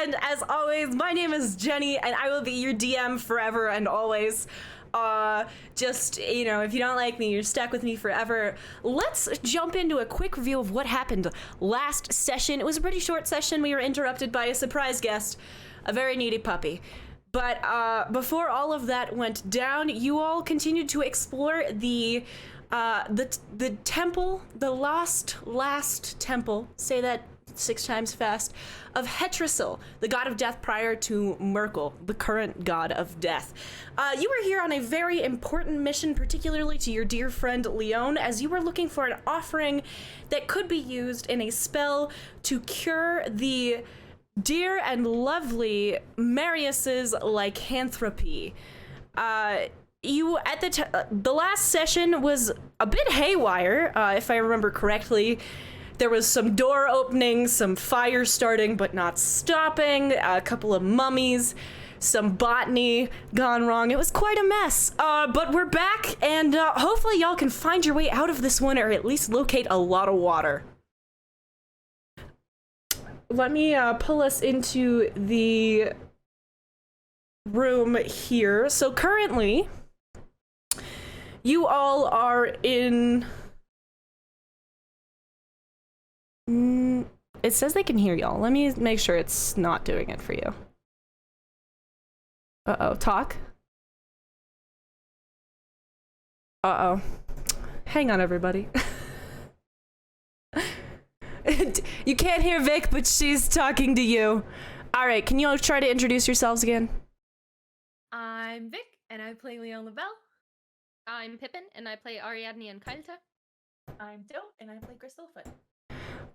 And as always, my name is Jenny, and I will be your DM forever and always. If you don't like me, you're stuck with me forever. Let's jump into a quick review of what happened last session. It was a pretty short session. We were interrupted by a surprise guest, a very needy puppy. But before all of that went down, you all continued to explore the temple, the last temple. Say that 6 times fast, of Hetrasil, the god of death prior to Merkel, the current god of death. You were here on a very important mission, particularly to your dear friend Leon, as you were looking for an offering that could be used in a spell to cure the dear and lovely Marius's lycanthropy. The last session was a bit haywire, if I remember correctly. There was some door opening, some fire starting but not stopping, a couple of mummies, some botany gone wrong. It was quite a mess, but we're back, and hopefully y'all can find your way out of this one, or at least locate a lot of water. Let me pull us into the room here. So currently, you all are in... It says they can hear y'all. Let me make sure it's not doing it for you. Uh-oh, talk. Uh-oh. Hang on, everybody. You can't hear Vic, but she's talking to you. All right, can you all try to introduce yourselves again? I'm Vic, and I play Leon Lavelle. I'm Pippin, and I play Ariadne and Kailta. I'm Doe, and I play Crystalfoot.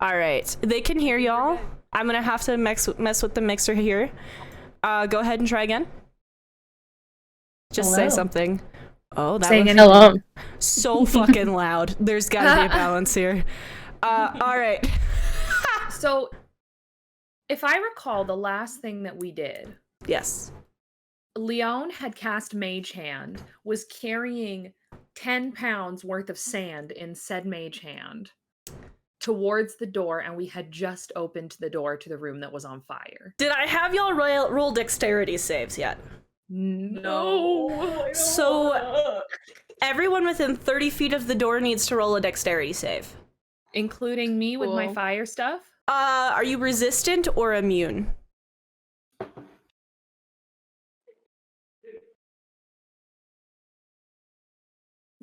All right, they can hear y'all. I'm gonna have to mess with the mixer here. Go ahead and try again. Just Hello. say something. Oh, that Saying was hello. so fucking loud. There's gotta be a balance here. All right. So, if I recall, the last thing that we did, Yes. Leon had cast Mage Hand, was carrying 10 pounds worth of sand in said Mage Hand towards the door, and we had just opened the door to the room that was on fire. Did I have y'all roll dexterity saves yet? No. So everyone within 30 feet of the door needs to roll a dexterity save. Including me with my Cool. fire stuff? Are you resistant or immune?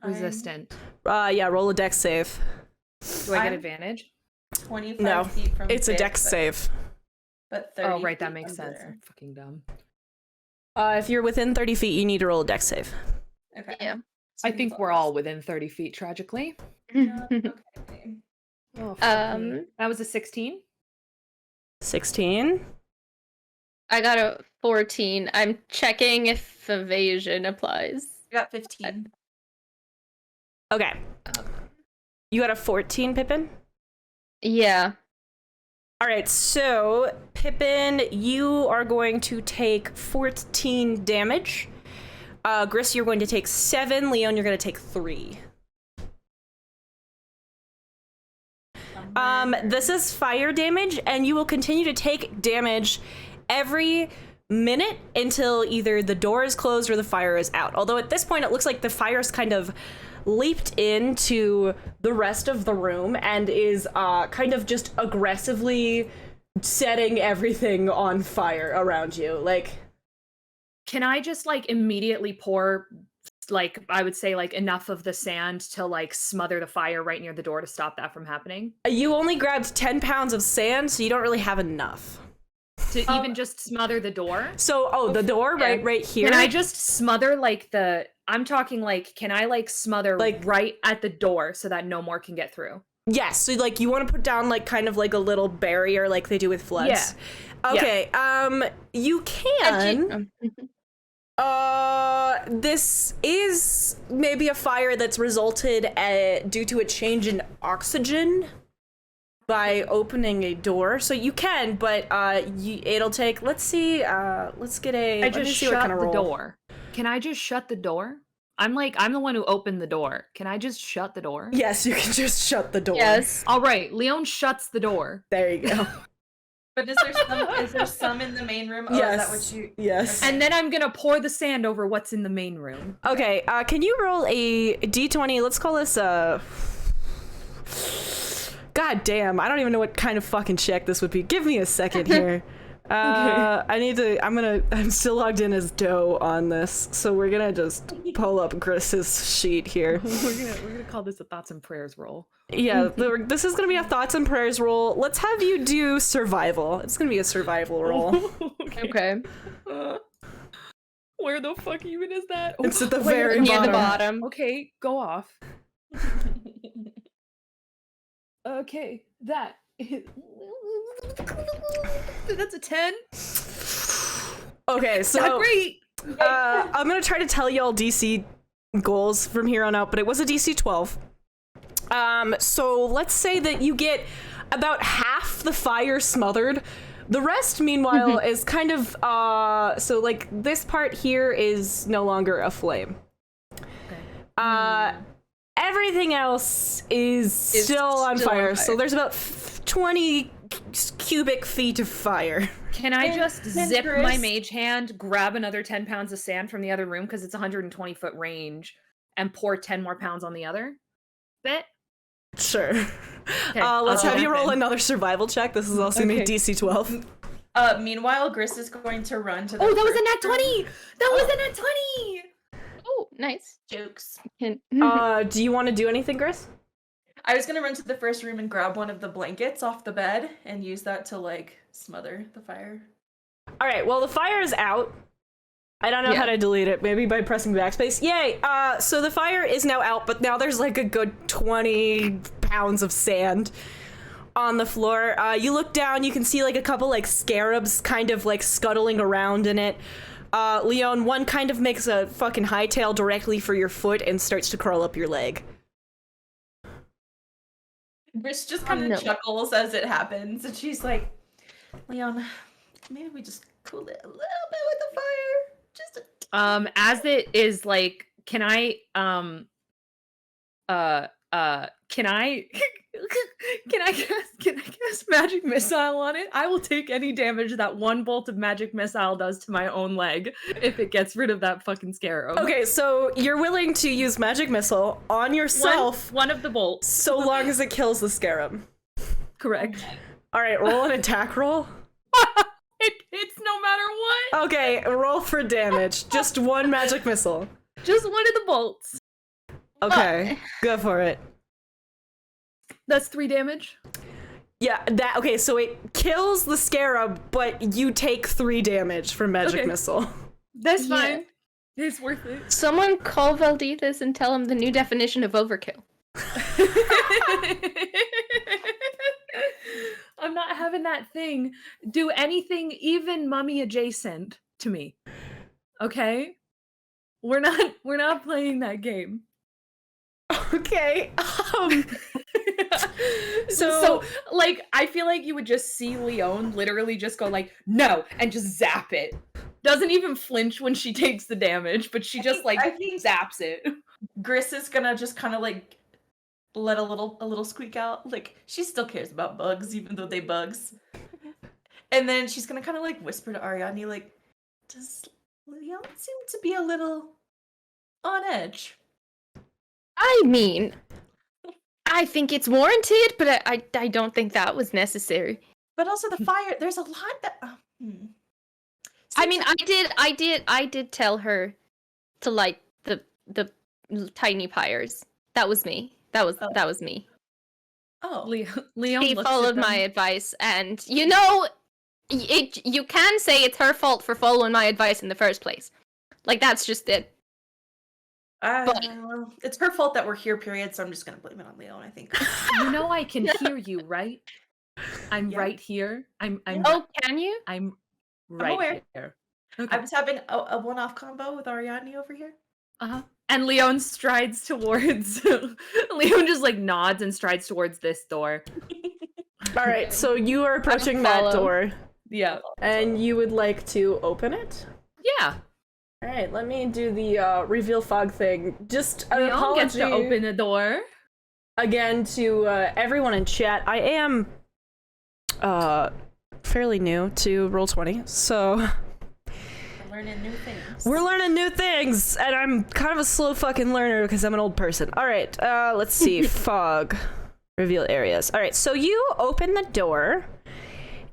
Resistant. Yeah, roll a dex save. Do I get I'm- advantage? 25 No, feet from It's a Vic, dex save. But 30 Oh, right, that feet makes sense. under. I'm fucking dumb. If you're within 30 feet, you need to roll a dex save. Okay. Yeah. I think we're all within 30 feet, tragically. Okay. Oh, fuck me. Um, That was a 16? 16. I got a 14. I'm checking if evasion applies. I got 15. Okay. You got a 14, Pippin? Yeah. All right, so Pippin, you are going to take 14 damage. Gris, you're going to take 7. Leon, you're going to take 3. This is fire damage, and you will continue to take damage every minute until either the door is closed or the fire is out. Although at this point, it looks like the fire's kind of leaped into the rest of the room and is kind of just aggressively setting everything on fire around you. Like, Can I just like immediately pour like I would say like enough of the sand to like smother the fire right near the door to stop that from happening? you only grabbed 10 pounds of sand, so you don't really have enough. To even just smother the door? So, the door Yeah. right here. Can I just smother like I'm talking like, can I like smother Like- right at the door so that no more can get through? Yes, so like you want to put down like kind of like a little barrier like they do with floods. Yeah. Okay, you can. This is maybe a fire that's resulted due to a change in oxygen by opening a door. So you can, but it'll take. Let's see. Let's get a. I let me just see what shut kind of the roll. door. Can I just shut the door? I'm the one who opened the door. Can I just shut the door? Yes, you can just shut the door. Yes. All right, Leon shuts the door. There you go. But is there some in the main room? Oh, Yes. is that what you? Yes. And then I'm gonna pour the sand over what's in the main room. Okay, can you roll a d20? Let's call this God damn, I don't even know what kind of fucking check this would be. Give me a second here. I'm still logged in as Doe on this, so we're gonna just pull up Chris's sheet here. We're gonna call this a thoughts and prayers roll. Yeah, this is gonna be a thoughts and prayers roll. Let's have you do survival. It's gonna be a survival roll. Okay. Where the fuck even is that? It's at the Wait, very Near bottom. the bottom. Okay, go off. Okay, that is... That's a 10. Okay, Not so great. I'm gonna try to tell y'all DC goals from here on out, but it was a DC 12. So let's say that you get about half the fire smothered. The rest, meanwhile, is kind of so like this part here is no longer a flame. Everything else is still on fire. So there's about 20 cubic feet of fire. Can I just zip Chris- my mage hand, grab another 10 pounds of sand from the other room because it's 120 foot range, and pour 10 more pounds on the other bit? Sure. Okay, Let's I'll have do you that roll then. another survival check. This is also made Okay. DC 12. Meanwhile, Gris is going to run to the Oh, that was a first nat room. 20! That was a nat 20! Oh, nice. Jokes. Can- Do you want to do anything, Gris? I was gonna run to the first room and grab one of the blankets off the bed and use that to like smother the fire. All right, well, the fire is out. I don't know how to delete it. Maybe by pressing backspace. Yay! So the fire is now out, but now there's like a good 20 pounds of sand on the floor. You look down, you can see like a couple like scarabs kind of like scuttling around in it. Leon, one kind of makes a fucking hightail directly for your foot and starts to crawl up your leg. Gris just kind of no. chuckles as it happens, and she's like, "Leon, maybe we just cool it a little bit with the fire. Just As it is like, can I can I cast magic missile on it? I will take any damage that one bolt of magic missile does to my own leg if it gets rid of that fucking scarab. Okay, so you're willing to use magic missile on yourself One of the bolts. so long as it kills the scarab. Correct. All right, roll an attack roll. It hits no matter what. Okay, roll for damage. Just one magic missile. Just one of the bolts. Okay, go for it. That's 3 damage. Yeah, okay, so it kills the scarab, but you take 3 damage from magic Okay. missile. That's Yeah. fine. It's worth it. Someone call Valdethus and tell him the new definition of overkill. I'm not having that thing do anything even mummy adjacent to me. Okay? We're not playing that game. Okay. So like I feel like you would just see Leon literally just go like no and just zap it. Doesn't even flinch when she takes the damage, but she just like I think zaps it. Gris is gonna just kind of like let a little squeak out. Like she still cares about bugs, even though they bugs. And then she's gonna kind of like whisper to Ariadne, like, "Does Leon seem to be a little on edge?" I mean, I think it's warranted, but I don't think that was necessary. But also the fire. There's a lot that. I mean, I did tell her to light the tiny pyres. That was me. That was me. Oh, Leon She looks followed at my them. advice, and you know, you can say it's her fault for following my advice in the first place. Like that's just it. But- well, it's her fault that we're here. Period. So I'm just gonna blame it on Leon. I think. You know I can hear you, right? I'm Yeah. right here. I'm Oh, can you? I'm right aware. here. I Okay. was having a one-off combo with Ariadne over here. Uh-huh. And Leon strides towards Leon just like nods and strides towards this door. All right, so you are approaching that follow. door, Yeah. and you would like to open it? Yeah. All right, let me do the reveal fog thing. Just an Leon apology gets to open the door. again to everyone in chat. I am fairly new to Roll20, so We're learning new things. we're learning new things, and I'm kind of a slow fucking learner because I'm an old person. All right, let's see. Fog. Reveal areas. All right, so you open the door,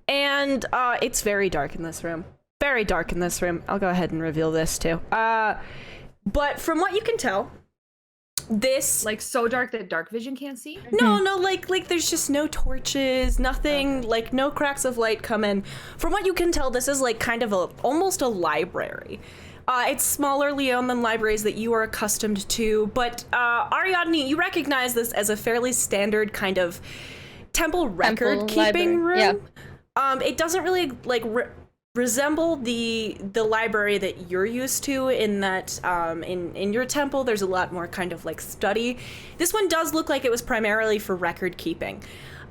and it's very dark in this room. Very dark in this room. I'll go ahead and reveal this too. But from what you can tell, this Like so dark that dark vision can't see? no, like there's just no torches, nothing, like no cracks of light come in. From what you can tell, this is like kind of almost a library. It's smaller, Leon, than libraries that you are accustomed to, but Ariadne, you recognize this as a fairly standard kind of temple record-keeping room. Yeah. It doesn't really like resemble the library that you're used to in that in your temple there's a lot more kind of like study. This one does look like it was primarily for record keeping.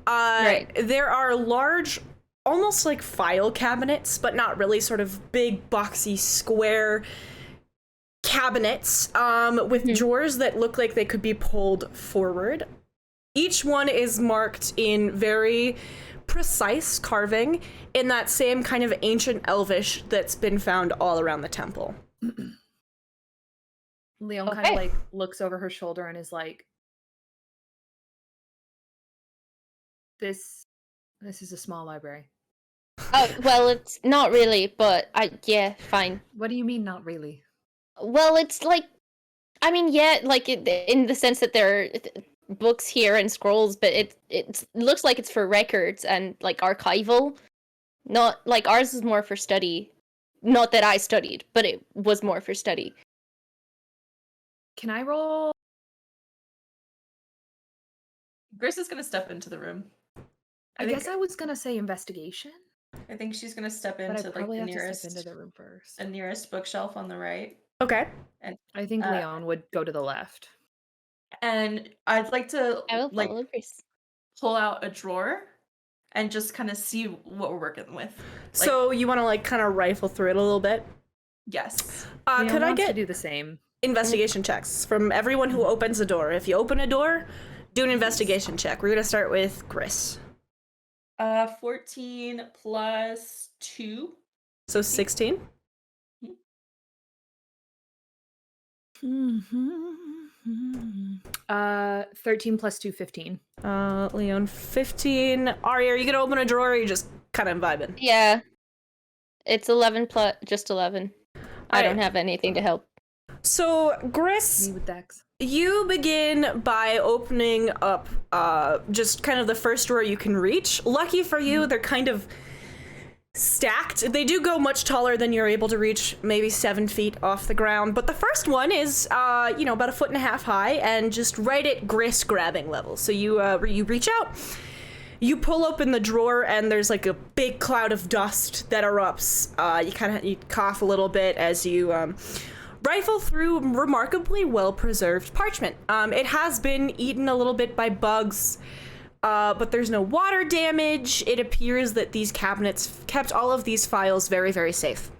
Right. There are large, almost like file cabinets, but not really, sort of big boxy square cabinets with drawers that look like they could be pulled forward. Each one is marked in very precise carving in that same kind of ancient Elvish that's been found all around the temple. Leon kind Okay. of like looks over her shoulder and is like, this is a small library. Oh, well, it's not really, but yeah, fine. What do you mean not really? Well, it's like, I mean, yeah, like in the sense that there are books here and scrolls, but it looks like it's for records and like archival. Not like ours is more for study. Not that I studied, but it was more for study. Can I roll? Grace is gonna step into the room. I guess I was gonna say investigation, I think she's gonna step but I into like probably the have to nearest step into the room first. nearest bookshelf on the right. Okay. I think Leon would go to the left. And I'd like to I will like follow Grace. pull out a drawer and just kind of see what we're working with. So you want to like kind of rifle through it a little bit? Yes. Leon Could I wants to get do the same? investigation checks from everyone who opens a door? If you open a door, do an investigation check. We're gonna start with Chris. 14 plus 2. So 16. 13 plus 2, 15. Leon 15. Ari, are you gonna open a drawer or are you just kind of vibing? Yeah, it's 11 plus just 11. I don't Alright. have anything to help. So Gris, Me with Dex. you begin by opening up just kind of the first drawer you can reach. Lucky for you, they're kind of stacked. They do go much taller than you're able to reach, maybe 7 feet off the ground. But the first one is, about 1.5 feet high and just right at Gris grabbing level. So you reach out, you pull open the drawer, and there's like a big cloud of dust that erupts. You cough a little bit as you rifle through remarkably well-preserved parchment. It has been eaten a little bit by bugs, but there's no water damage. It appears that these cabinets kept all of these files very, very safe.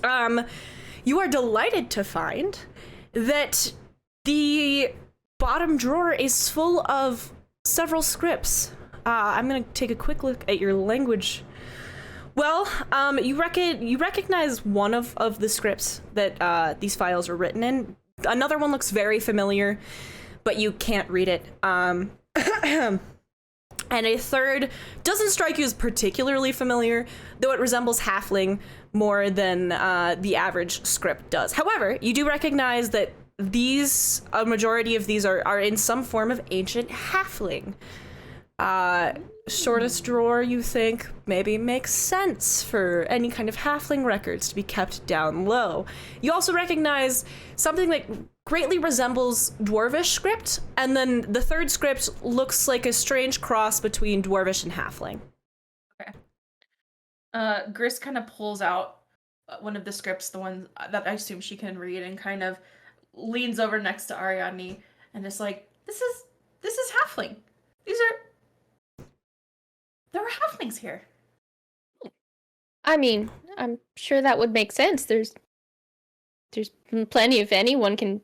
You are delighted to find that the bottom drawer is full of several scripts. I'm gonna take a quick look at your language. Well, you recognize one of the scripts that these files are written in. Another one looks very familiar, but you can't read it. And a third doesn't strike you as particularly familiar, though it resembles halfling more than the average script does. However, you do recognize that a majority of these are in some form of ancient halfling. Shortest drawer, you think, maybe makes sense for any kind of halfling records to be kept down low. You also recognize something that greatly resembles Dwarvish script, and then the third script looks like a strange cross between Dwarvish and halfling. Gris kind of pulls out one of the scripts, the one that I assume she can read, and kind of leans over next to Ariadne and is like, this is halfling. There are halflings here. I mean, I'm sure that would make sense. There's plenty of anyone can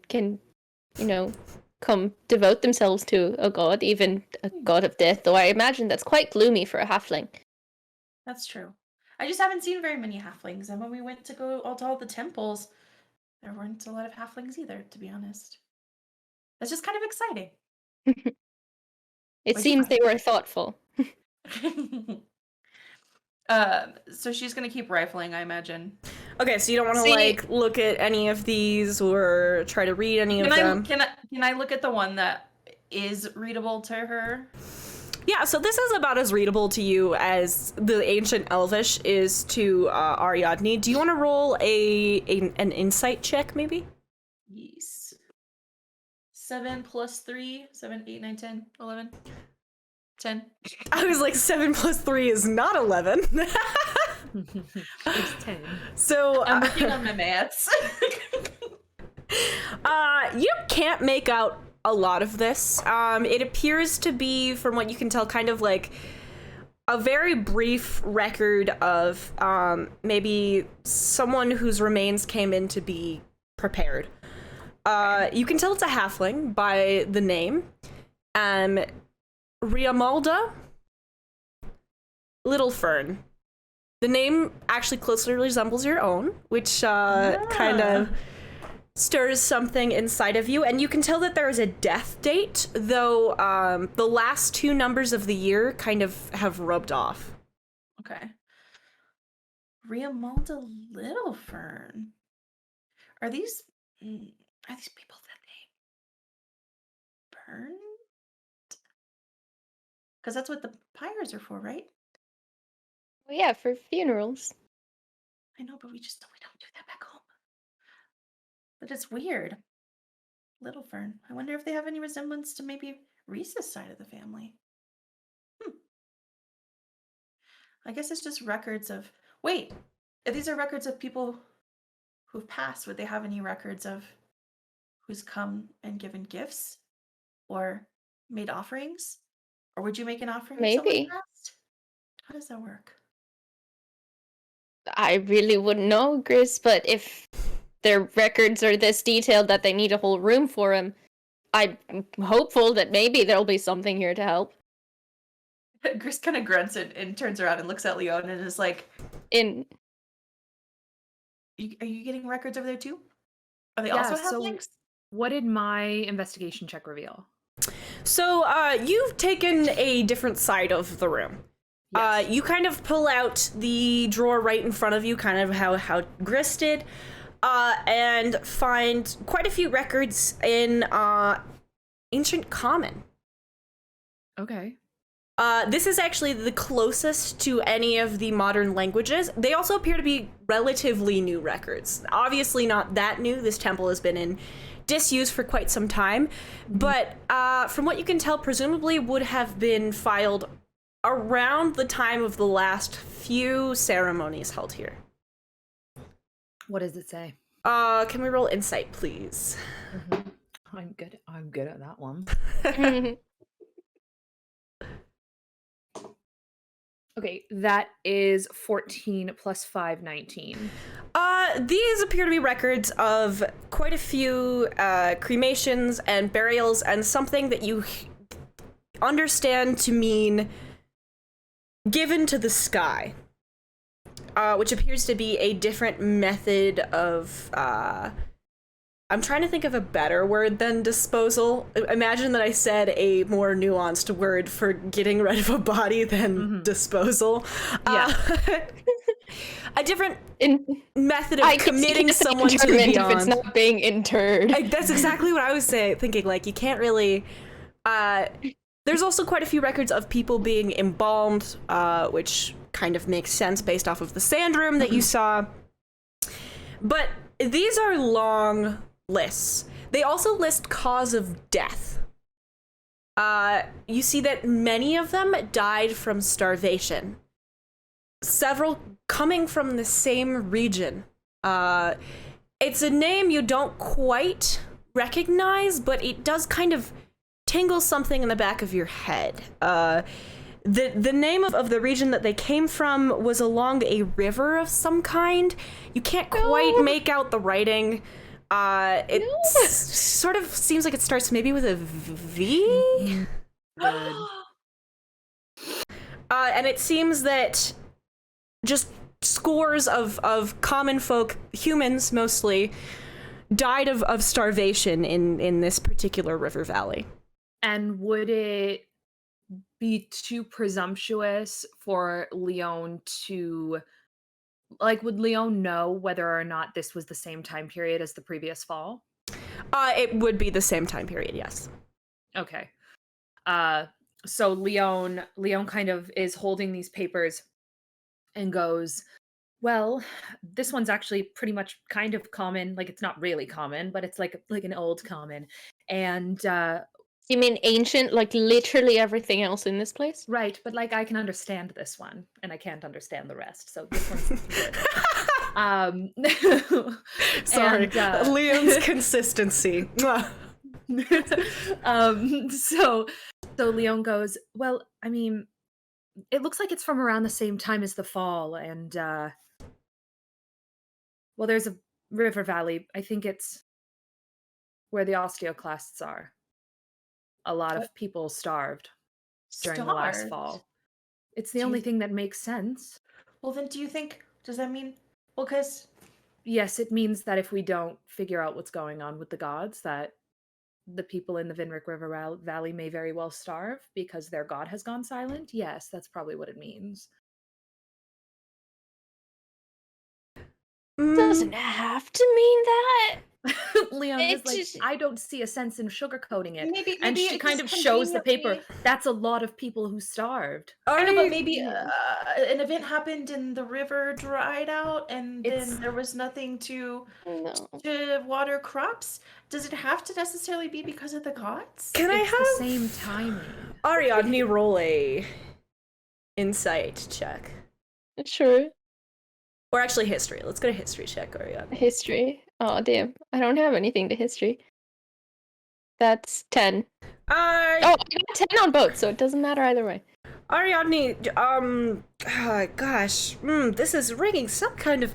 come devote themselves to a god, even a god of death, though I imagine that's quite gloomy for a halfling. That's true. I just haven't seen very many halflings, and when we went to go to all the temples, there weren't a lot of halflings either, to be honest. That's just kind of exciting. It What'd you seems they were thoughtful. find? So she's gonna keep rifling, I imagine. Okay, so you don't want to See- like look at any of these or try to read any of them. Can I look at the one that is readable to her? Yeah, so this is about as readable to you as the Ancient Elvish is to Ariadne. Do you want to roll an insight check, maybe? Yes. 7 plus 3, 7, 8, 9, 10, 11, 10. I was like, 7 plus 3 is not 11. It's 10. So I'm working on my maths. you can't make out a lot of this. It appears to be, from what you can tell, kind of like a very brief record of maybe someone whose remains came in to be prepared. You can tell it's a halfling by the name. Riamalda Little Fern. The name actually closely resembles your own, which kind of stirs something inside of you, and you can tell that there is a death date, though the last 2 numbers of the year kind of have rubbed off. Okay. Riamalda Littlefern. Are these people that they burned? Because that's what the pyres are for, right? Well, yeah, for funerals. I know, but we don't do that back home. But it's weird. Littlefern. I wonder if they have any resemblance to maybe Reese's side of the family. I guess it's just records of. Wait, if these are records of people who've passed, would they have any records of who's come and given gifts or made offerings? Or would you make an offering if someone Maybe. passed? How does that work? I really wouldn't know, Gris, but if their records are this detailed that they need a whole room for them, I'm hopeful that maybe there'll be something here to help. Gris kind of grunts and turns around and looks at Leon and is like, In are you getting records over there too? Are they Yeah, also so- halflings? What did my investigation check reveal? So you've taken a different side of the room. Yes. You kind of pull out the drawer right in front of you, kind of how Gris did, and find quite a few records in Ancient Common. Okay. This is actually the closest to any of the modern languages. They also appear to be relatively new records. Obviously not that new. This temple has been in disuse for quite some time. But from what you can tell, presumably would have been filed around the time of the last few ceremonies held here. What does it say? Can we roll insight, please? I'm good at that one. Okay, that is 14 plus 5, 19. These appear to be records of quite a few cremations and burials, and something that you understand to mean given to the sky, which appears to be a different method of I'm trying to think of a better word than disposal. Imagine that I said a more nuanced word for getting rid of a body than disposal. Yeah. A different in method of I can committing see someone to the interment beyond. if it's not being interred. That's exactly what I was thinking. Like, you can't really. There's also quite a few records of people being embalmed, which kind of makes sense based off of the sand room that you saw. But these are long lists. They also list cause of death. You see that many of them died from starvation. Several coming from the same region. It's a name you don't quite recognize, but it does kind of tingle something in the back of your head. The name of the region that they came from was along a river of some kind. You can't quite make out the writing. It sort of seems like it starts maybe with a V. Good. And it seems that just scores of common folk, humans mostly, died of starvation in this particular river valley. And would it be too presumptuous for Leon to, like, would Leon know whether or not this was the same time period as the previous fall? It would be the same time period, yes. Okay. So Leon kind of is holding these papers and goes, well, this one's actually pretty much kind of common. Like, it's not really common, but it's like an old common. And You mean ancient, like literally everything else in this place? right, but like I can understand this one and I can't understand the rest. So this one's good. Sorry, and, Liam's consistency. Mwah. So Leon goes, well, I mean, it looks like it's from around the same time as the fall, and well, there's a river valley. I think it's where the osteoclasts are. A lot of people starved during the last Starved? fall. It's the Do you only th- thing that makes sense. Well, then, do you think? Does that mean? Well, because Yes, it means that if we don't figure out what's going on with the gods, that the people in the Vinric River Valley may very well starve because their god has gone silent. Yes, that's probably what it means. Doesn't have to mean that. Leon is It like, just- I don't see a sense in sugarcoating it. maybe And she it kind just of shows the paper. conveniently- That's a lot of people who starved. I know, but Ari, maybe an event happened and the river dried out, and It's- then there was nothing to No. water crops. Does it have to necessarily be because of the gods? can I It's the have same timing. Ariadne roll a insight check? Sure. Or actually history. Let's go to history check, Ariadne. History. Oh, damn. I don't have anything to history. That's 10. Oh, I got 10 on both, so it doesn't matter either way. Ariadne, gosh, this is ringing some kind of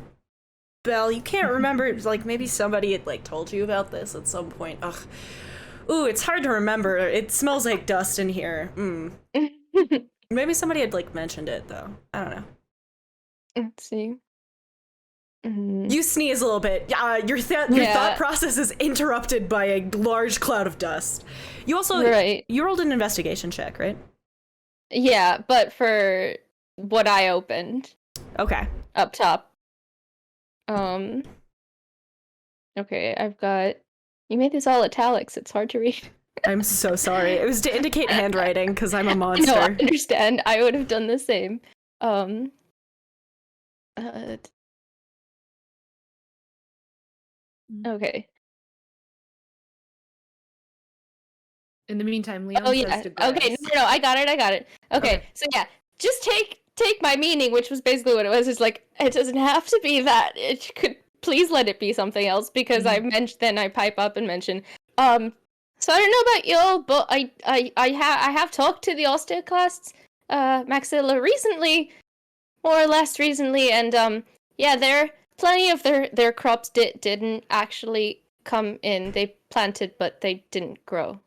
bell. You can't remember, like, maybe somebody had, like, told you about this at some point. Ugh. Ooh, it's hard to remember. It smells like dust in here. Maybe somebody had, like, mentioned it, though. I don't know. Let's see. You sneeze a little bit. Your thought process is interrupted by a large cloud of dust. You also, you rolled an investigation check, right? Yeah, but for what I opened. Okay. Up top. Okay, I've got... You made this all italics. It's hard to read. I'm so sorry. It was to indicate handwriting, because I'm a monster. No, I understand. I would have done the same. Okay. In the meantime, Leon Oh, says to yeah. Okay, Grace. Grace. no, I got it. Okay, so yeah, just take my meaning, which was basically what it was. It's like, it doesn't have to be that. It could, please let it be something else, because then I pipe up and mention, so I don't know about y'all, but I have talked to the osteoclasts, Maxilla recently, more or less recently, and yeah, plenty of their crops didn't actually come in. They planted, but they didn't grow.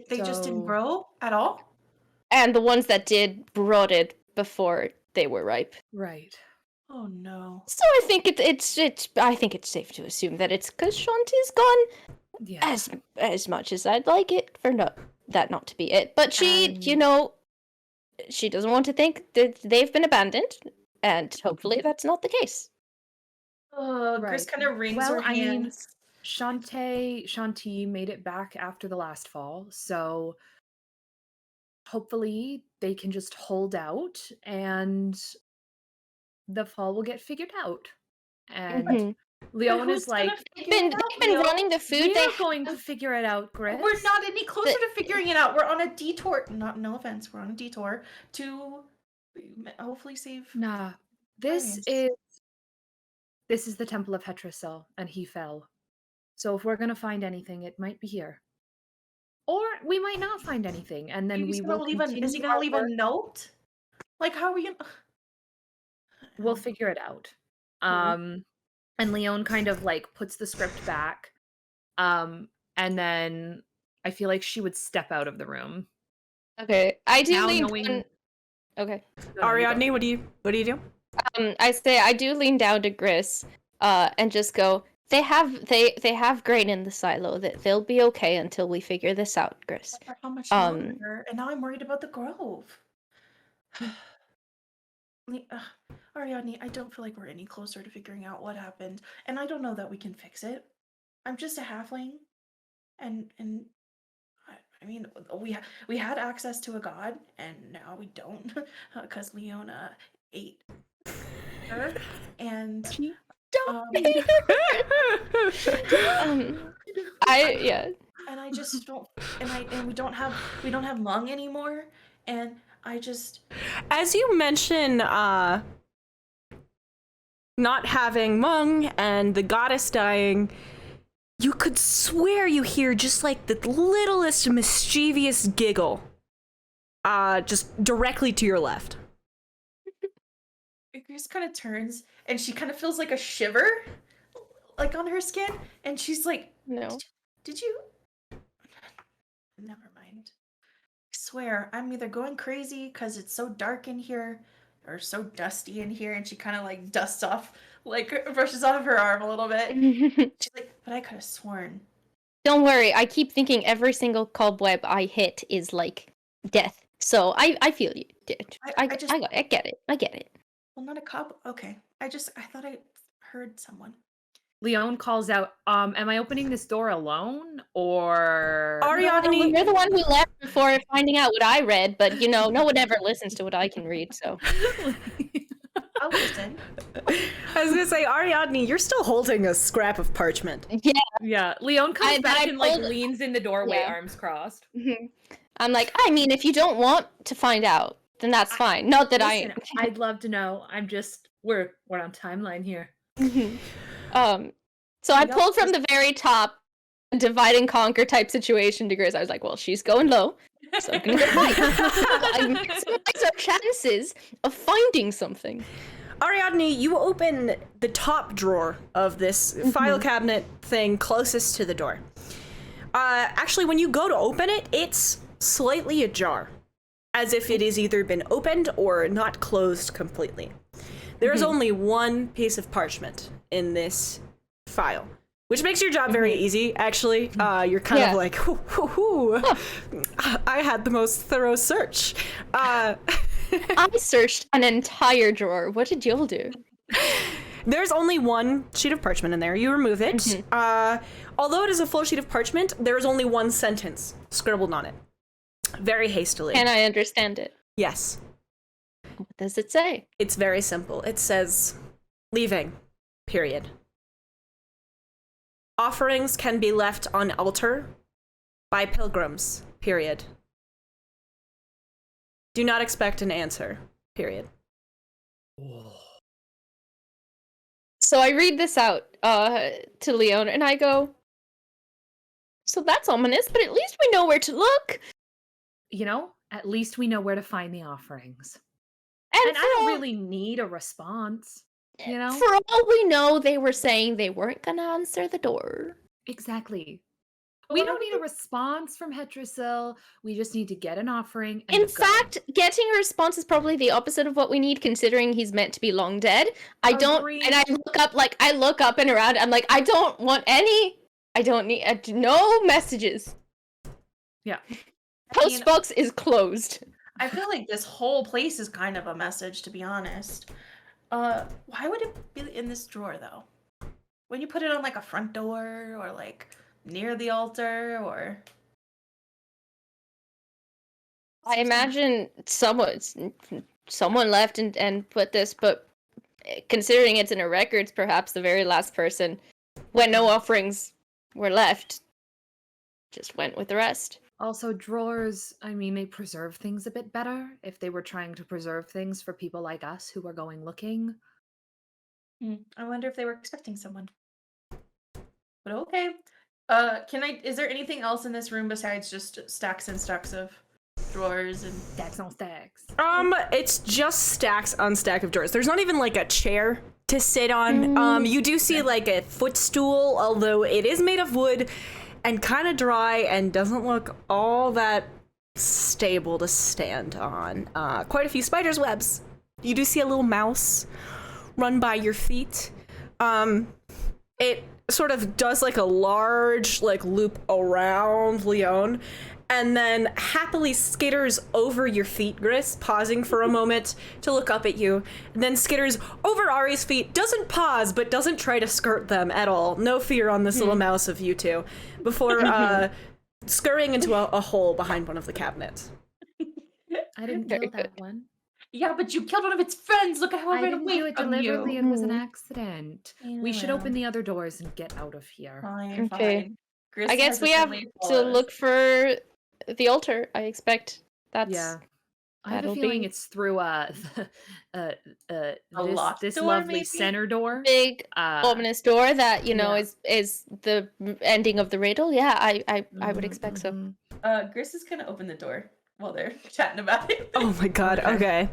They just didn't grow at all? And the ones that did rotted before they were ripe. Right. Oh no. So I think it's I think it's safe to assume that it's because Shanti's gone. Yeah. As much as I'd like it for that not to be it. But she, she doesn't want to think that they've been abandoned, and hopefully that's not the case. Grace kind of wrings her I mean, hands. Shanti made it back after the last fall, so hopefully they can just hold out and the fall will get figured out. And Leon is like, they've been running the food. They're going to figure it out, Grace. We're not any closer to figuring it out. We're on a detour. No offense. We're on a detour to hopefully save. Nah, this is the Temple of Hetrasil, and he fell. So if we're gonna find anything, it might be here. Or we might not find anything, and then we will Is he gonna leave a note? Like, how are we gonna? We'll figure it out. And Leon kind of like puts the script back. And then I feel like she would step out of the room. Okay. I do Now lean knowing- Okay. Ariadne, what do you do? I say I do lean down to Gris, and just go. They have grain in the silo. That they'll be okay until we figure this out, Gris. For how much Um, longer? And now I'm worried about the grove. Ariadne, I don't feel like we're any closer to figuring out what happened, and I don't know that we can fix it. I'm just a halfling, and I mean, we had access to a god, and now we don't, because Leona ate her, and yeah. and I just don't, and we don't have Mung anymore, and I just. As you mention, not having Mung and the goddess dying, you could swear you hear just like the littlest mischievous giggle, just directly to your left. Grace kind of turns and she kind of feels like a shiver, like on her skin, and she's like, No. Did you? Never mind. I swear, I'm either going crazy because it's so dark in here, or so dusty in here, and she kind of like dusts off, like brushes off her arm a little bit. She's like, but I could have sworn. Don't worry, I keep thinking every single cobweb I hit is like death. So I feel you, dude. I get it. I get it. Well, not a cop. Okay. I thought I heard someone. Leon calls out, am I opening this door alone? Or Ariadne, You're the one who left before finding out what I read, but you know, no one ever listens to what I can read, so. I'll listen. I was gonna say, Ariadne, you're still holding a scrap of parchment. Yeah, Leon comes back and like pulled- leans in the doorway, Yeah. arms crossed. I'm like, I mean, if you don't want to find out, then that's fine. Not that Listen, I'd love to know. We're on timeline here. So I pulled from the very top, a divide and conquer type situation to Gris. I was like, well, she's going low, so I'm gonna maximize our chances of finding something. Ariadne, you open the top drawer of this file cabinet thing closest to the door. Actually, when you go to open it, it's slightly ajar, as if it has either been opened or not closed completely. There's only one piece of parchment in this file, which makes your job very easy, actually. You're kind of like, I had the most thorough search. I searched an entire drawer. What did y'all do? There's only one sheet of parchment in there. You remove it. Although it is a full sheet of parchment, there is only one sentence scribbled on it. Very hastily. Can I understand it? Yes. What does it say? It's very simple. It says, leaving, period. Offerings can be left on altar by pilgrims, period. Do not expect an answer, period. So I read this out to Leon, and I go, so that's ominous, but at least we know where to look. You know, at least we know where to find the offerings. And I don't really need a response, you know? For all we know, they were saying they weren't gonna answer the door. Exactly. We don't need a response from Hetrasil. We just need to get an offering. And In go. fact, getting a response is probably the opposite of what we need, considering he's meant to be long dead. I look up and around. I'm like, I don't want any. I don't need no messages. Yeah. Postbox is closed. I feel like this whole place is kind of a message, to be honest. Why would it be in this drawer, though? When you put it on, like, a front door, or, like, near the altar, or... I imagine someone left and put this, but considering it's in a records, perhaps the very last person, when no offerings were left, just went with the rest. Also, drawers, I mean, they preserve things a bit better if they were trying to preserve things for people like us who were going looking. I wonder if they were expecting someone. But okay. Is there anything else in this room besides just stacks and stacks of drawers and... Stacks on stacks. It's just stacks on stack of drawers. There's not even, like, a chair to sit on. You do see, like, a footstool, although it is made of wood and kind of dry and doesn't look all that stable to stand on. Quite a few spiders' webs. You do see a little mouse run by your feet. It sort of does like a large like loop around Leon and then happily skitters over your feet, Gris, pausing for a moment to look up at you, and then skitters over Ari's feet, doesn't pause, but doesn't try to skirt them at all. No fear on this little mouse of you two, before scurrying into a hole behind one of the cabinets. I didn't Very kill that good. one. Yeah, but you killed one of its friends. Look at how I it ran didn't away do it from deliberately. you. It was an accident. Yeah, We should well. open the other doors and get out of here. Fine, Okay. fine. Gris I guess we have hesitantly to follows. look for the altar. I expect that's Yeah. I have a that'll feeling be- it's through locked this door, lovely maybe? center door. big Uh, ominous door that yeah. is the ending of the riddle. Yeah, I would mhm, expect so. mhm. Gris is gonna open the door while they're chatting about it. Oh my god, okay.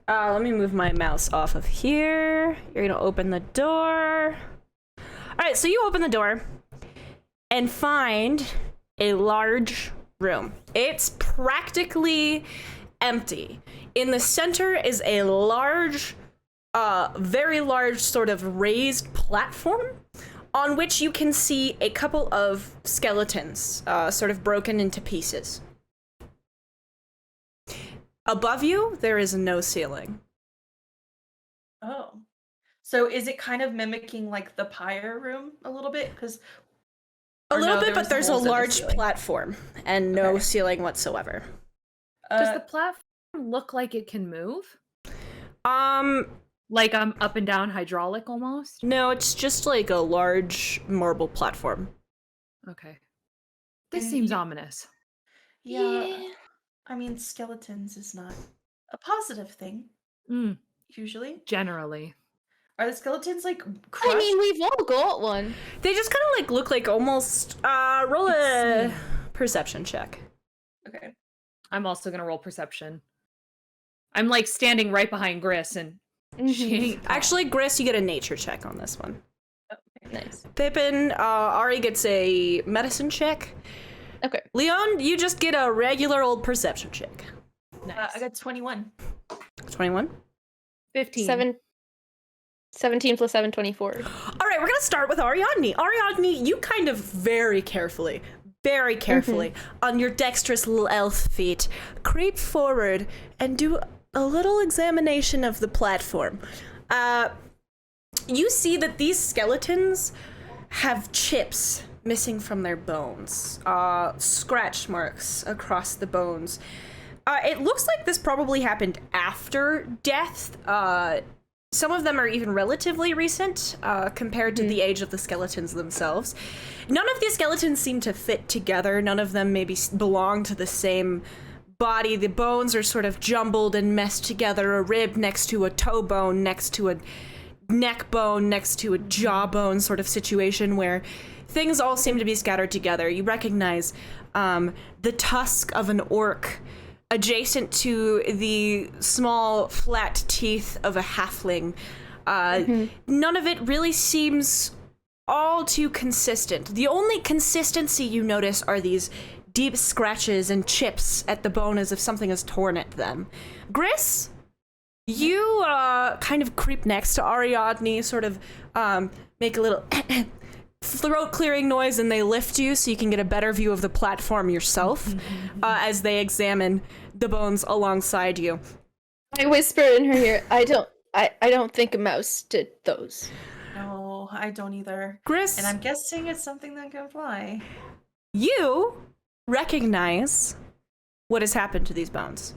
Let me move my mouse off of here. You're gonna open the door. Alright, so you open the door and find a large room. It's practically empty. In the center is a large, very large sort of raised platform on which you can see a couple of skeletons, sort of broken into pieces. Above you, there is no ceiling. Oh. So is it kind of mimicking like the pyre room a little bit? Because A little bit, but there's a large platform and no Okay. ceiling whatsoever. Does the platform look like it can move? Like I'm up and down hydraulic almost? No, it's just like a large marble platform. Okay. This And seems you- ominous. yeah. I mean, skeletons is not a positive thing, Mm, usually. generally. Are the skeletons like crushed? I mean, we've all got one. They just kind of like look like almost roll a perception check. Okay. I'm also gonna roll perception. I'm like standing right behind Gris and she ain't tall. Actually, Gris, you get a nature check on this one. Nice. Pippin, Ari gets a medicine check. Okay. Leon, you just get a regular old perception check. Nice. I got 21. 21. 15. 17 plus 7, 24. All right, we're gonna start with Ariadne. Ariadne, you kind of very carefully, on your dexterous little elf feet, creep forward and do a little examination of the platform. You see that these skeletons have chips missing from their bones, scratch marks across the bones. It looks like this probably happened after death. Some of them are even relatively recent compared to the age of the skeletons themselves. None of these skeletons seem to fit together. None of them maybe belong to the same body. The bones are sort of jumbled and messed together, a rib next to a toe bone, next to a neck bone, next to a jawbone sort of situation where things all seem to be scattered together. You recognize the tusk of an orc adjacent to the small flat teeth of a halfling. None of it really seems all too consistent. The only consistency you notice are these deep scratches and chips at the bone as if something has torn at them. Gris, you kind of creep next to Ariadne, sort of make a little throat clearing noise, and they lift you so you can get a better view of the platform yourself as they examine the bones alongside you. I whisper in her ear, I don't think a mouse did those. No, I don't either. Gris, And I'm guessing it's something that can fly. you recognize what has happened to these bones.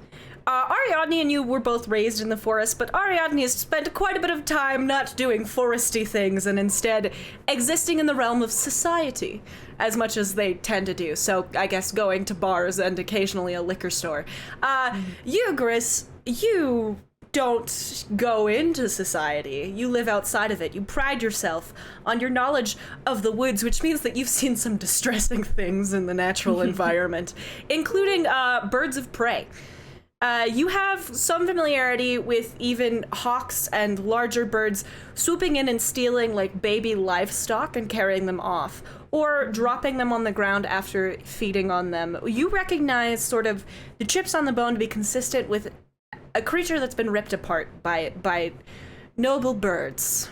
Ariadne and you were both raised in the forest, but Ariadne has spent quite a bit of time not doing foresty things and instead existing in the realm of society, as much as they tend to do. So I guess going to bars and occasionally a liquor store. You, Gris, you don't go into society. You live outside of it. You pride yourself on your knowledge of the woods, which means that you've seen some distressing things in the natural environment, including birds of prey. You have some familiarity with even hawks and larger birds swooping in and stealing like baby livestock and carrying them off, or dropping them on the ground after feeding on them. You recognize sort of the chips on the bone to be consistent with a creature that's been ripped apart by noble birds.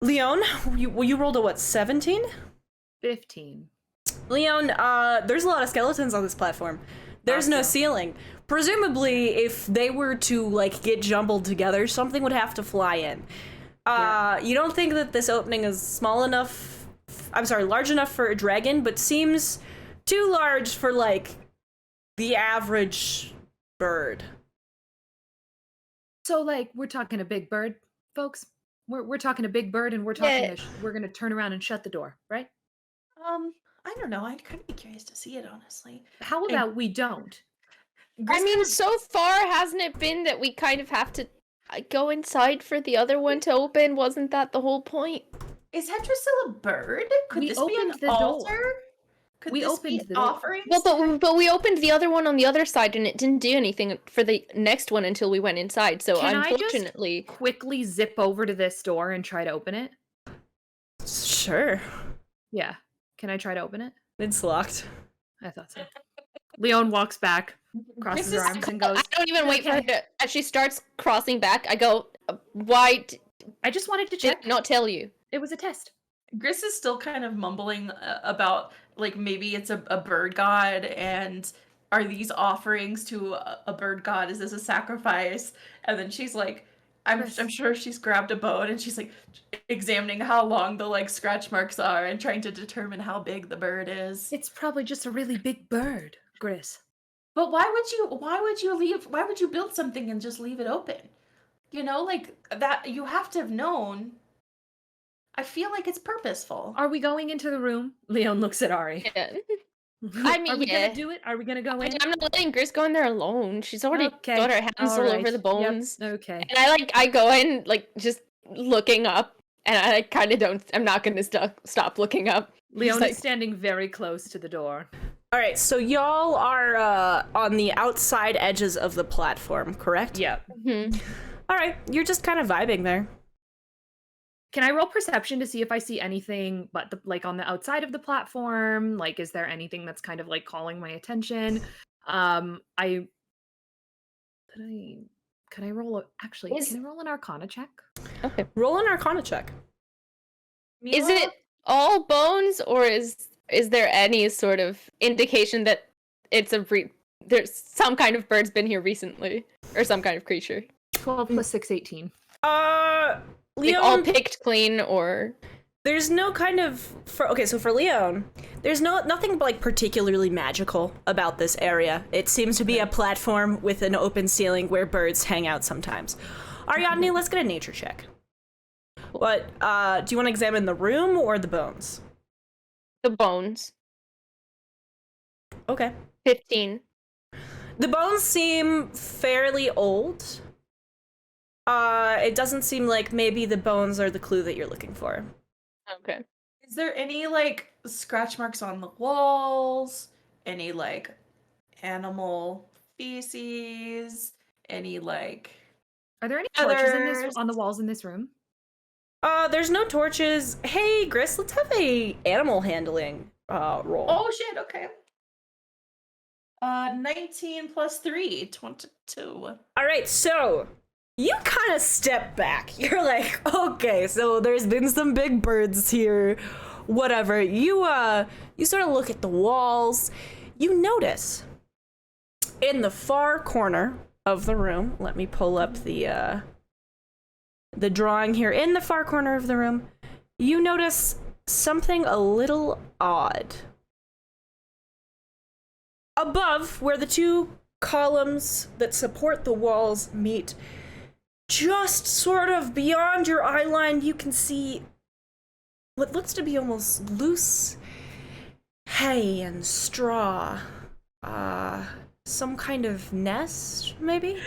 Leon, you rolled a what, 17? 15. Leon, there's a lot of skeletons on this platform. There's no ceiling. Presumably, if they were to, like, get jumbled together, something would have to fly in. You don't think that this opening is large enough for a dragon, but seems too large for, like, the average bird. So, like, we're talking a big bird, folks? We're talking a big bird, and we're talking Yeah. we're gonna turn around and shut the door, right? I don't know. I'd kind of be curious to see it, honestly. How about we don't? I mean, so far, hasn't it been that we kind of have to go inside for the other one to open? Wasn't that the whole point? Is Hetrasil a bird? Could We this be an opened the altar? door. Could We this opened be the door. offerings? Well, but we opened the other one on the other side, and it didn't do anything for the next one until we went inside. So Can I just unfortunately, quickly zip over to this door and try to open it? Sure. Yeah. Can I try to open it? It's locked. I thought so. Leon walks back, crosses This her is arms, and goes, I don't even wait for her to. As she starts crossing back, I go, "Why I just wanted to did check. I not tell you?" It was a test. Gris is still kind of mumbling about, like, maybe it's a bird god, and are these offerings to a bird god? Is this a sacrifice? And then she's like, I'm sure she's grabbed a bone and she's like examining how long the like scratch marks are and trying to determine how big the bird is. It's probably just a really big bird, Gris. But why would you build something and just leave it open? You know, like that you have to have known. I feel like it's purposeful. Are we going into the room? Leon looks at Ari. Yeah. I mean, are we yeah. gonna do it? Are we gonna go in? I'm not letting Gris go in there alone. She's already Okay, got her hands all alright, over the yep, bones. okay. And I go in, like, just looking up, and I like, kind of don't. I'm not gonna stop looking up. Leon like- is standing very close to the door. All right, so y'all are on the outside edges of the platform, correct? Yep. Mhm. All right, you're just kind of vibing there. Can I roll perception to see if I see anything but like on the outside of the platform? Like, is there anything that's kind of like calling my attention? Can I roll actually, Is- can I roll an Arcana check? Okay. Roll an Arcana check. Is Mila? it all bones, or is there any sort of indication that it's there's some kind of bird's been here recently, or some kind of creature? 12 plus 6, 18. Like Leon, all picked clean, or there's no kind of for Leon, there's nothing like particularly magical about this area. It seems to be a platform with an open ceiling where birds hang out sometimes. Ariadne, let's get a nature check. What do you want to examine the room or the bones? the bones? Okay. 15. The bones seem fairly old. It doesn't seem like maybe the bones are the clue that you're looking for. Okay. Is there any like scratch marks on the walls? Any like animal feces? Any like Are there any torches in Others. on the walls in this room? There's no torches. Hey, Gris, let's have a animal handling roll. oh shit, okay. 19 plus 3, 22. All right, so you kind of step back. You're like, okay, so there's been some big birds here. Whatever. You sort of look at the walls. You notice in the far corner of the room. Let me pull up the drawing here. In the far corner of the room, you notice something a little odd. Above, where the two columns that support the walls meet, just sort of beyond your eye line, you can see what looks to be almost loose hay and straw. Some kind of nest, maybe?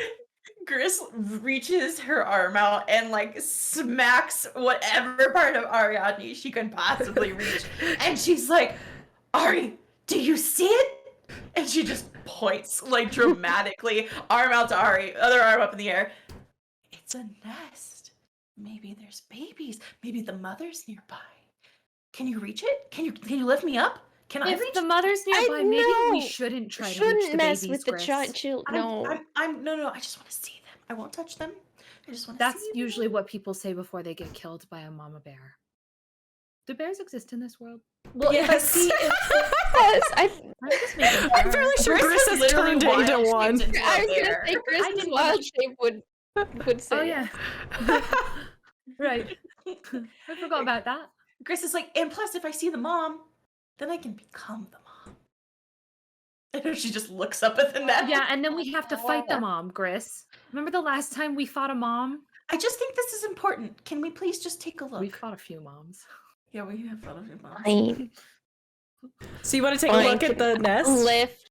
Gris reaches her arm out and like smacks whatever part of Ariadne she can possibly reach. And she's like, Ari, do you see it? And she just points like dramatically, arm out to Ari, other arm up in the air. It's a nest. Maybe there's babies. Maybe the mother's nearby. Can you reach it? Can you lift me up? Can I If reach the mother's nearby, maybe we know. shouldn't try to reach Shouldn't the mess babies, with the Gris. child. No. I'm no, I just want to see them. I won't touch them. I just want to That's see usually what people say before they get killed by a mama bear. Do bears exist in this world? Well, if I see, Yes, I'm just making sure. I'm fairly sure Gris has turned into one. I was gonna bear. say Chris's didn't wild shape would say. Oh yeah. Right. I forgot about that. Gris is like, and plus, if I see the mom, then I can become the mom. And she just looks up at the net. Yeah, and then we have to fight the mom, Gris. Remember the last time we fought a mom? I just think this is important. Can we please just take a look? We fought a few moms. Yeah, we have fought a few moms. Fine. So you want to take a Fine. look at the nest? Lift.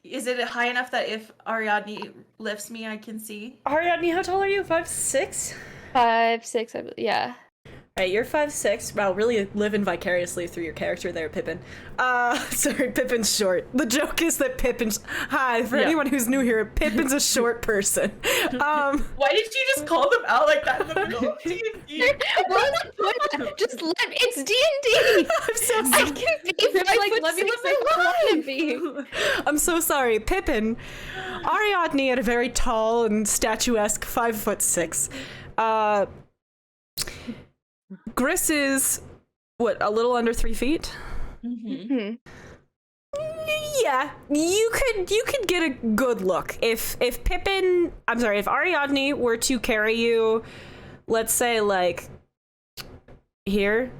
Is it high enough that if Ariadne lifts me, I can see? Ariadne, how tall are you? 5'6"? 5, 6, yeah. Right, you're 5'6". Wow, really living vicariously through your character there, Pippin. Sorry, Pippin's short. The joke is that Pippin's... Hi, for anyone who's new here, Pippin's a short person. Why did you just call them out like that in the middle of D&D? Just let it's D&D. I'm so I sorry. can be 5'6" if I want to be. I'm so sorry. Pippin. Ariadne at a very tall and statuesque 5'6". Gris is, what, a little under 3 feet? Mhm. Yeah, you could get a good look. If Ariadne were to carry you, let's say, like, here,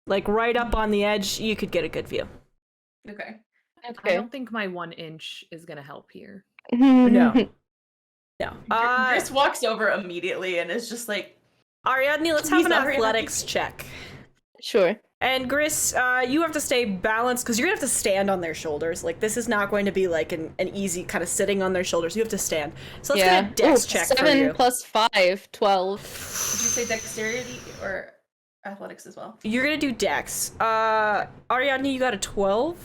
like right up on the edge, you could get a good view. Okay. I Okay. don't think my 1 inch is gonna help here. No. No. Gris walks over immediately and is just like, Ariadne, let's have Please, an Ariadne. athletics check. Sure. And Gris, you have to stay balanced because you're gonna have to stand on their shoulders. Like, this is not going to be like an easy kind of sitting on their shoulders. You have to stand. So let's get a dex check for 7 you. plus 5, 12. did you say dexterity or athletics as well? You're gonna do dex. Ariadne, you got a 12.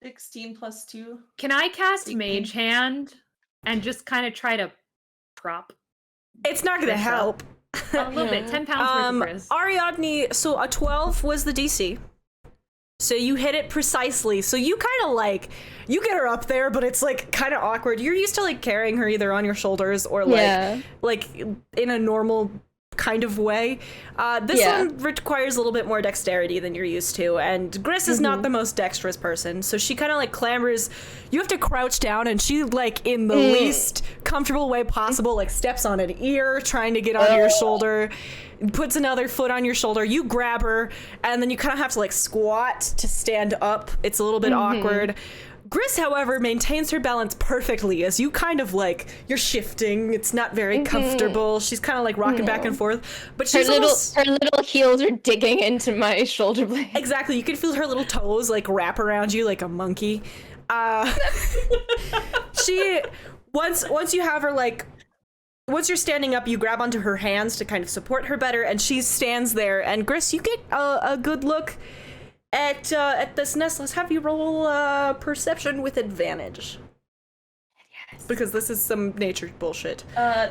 16 plus 2. Can I cast 18. Mage Hand and just kind of try to prop It's not gonna Gris help. a little bit? 10 pounds worth of Gris. Ariadne, so a 12 was the DC. So you hit it precisely. So you kind of like, you get her up there, but it's like kind of awkward. You're used to like carrying her either on your shoulders or like in a normal kind of way. This one requires a little bit more dexterity than you're used to, and Gris is not the most dexterous person, so she kind of like clambers. You have to crouch down, and she like in the least comfortable way possible like steps on an ear trying to get onto your shoulder, puts another foot on your shoulder. You grab her, and then you kind of have to like squat to stand up. It's a little bit awkward. Gris, however, maintains her balance perfectly as you kind of like, you're shifting. It's not very comfortable. She's kind of like rocking back and forth, but she's her little heels are digging into my shoulder blade. Exactly. You can feel her little toes like wrap around you like a monkey. She once you have her like, once you're standing up, you grab onto her hands to kind of support her better, and she stands there. And Gris, you get a good look at this nest. Let's have you roll perception with advantage. Yes. Because this is some nature bullshit.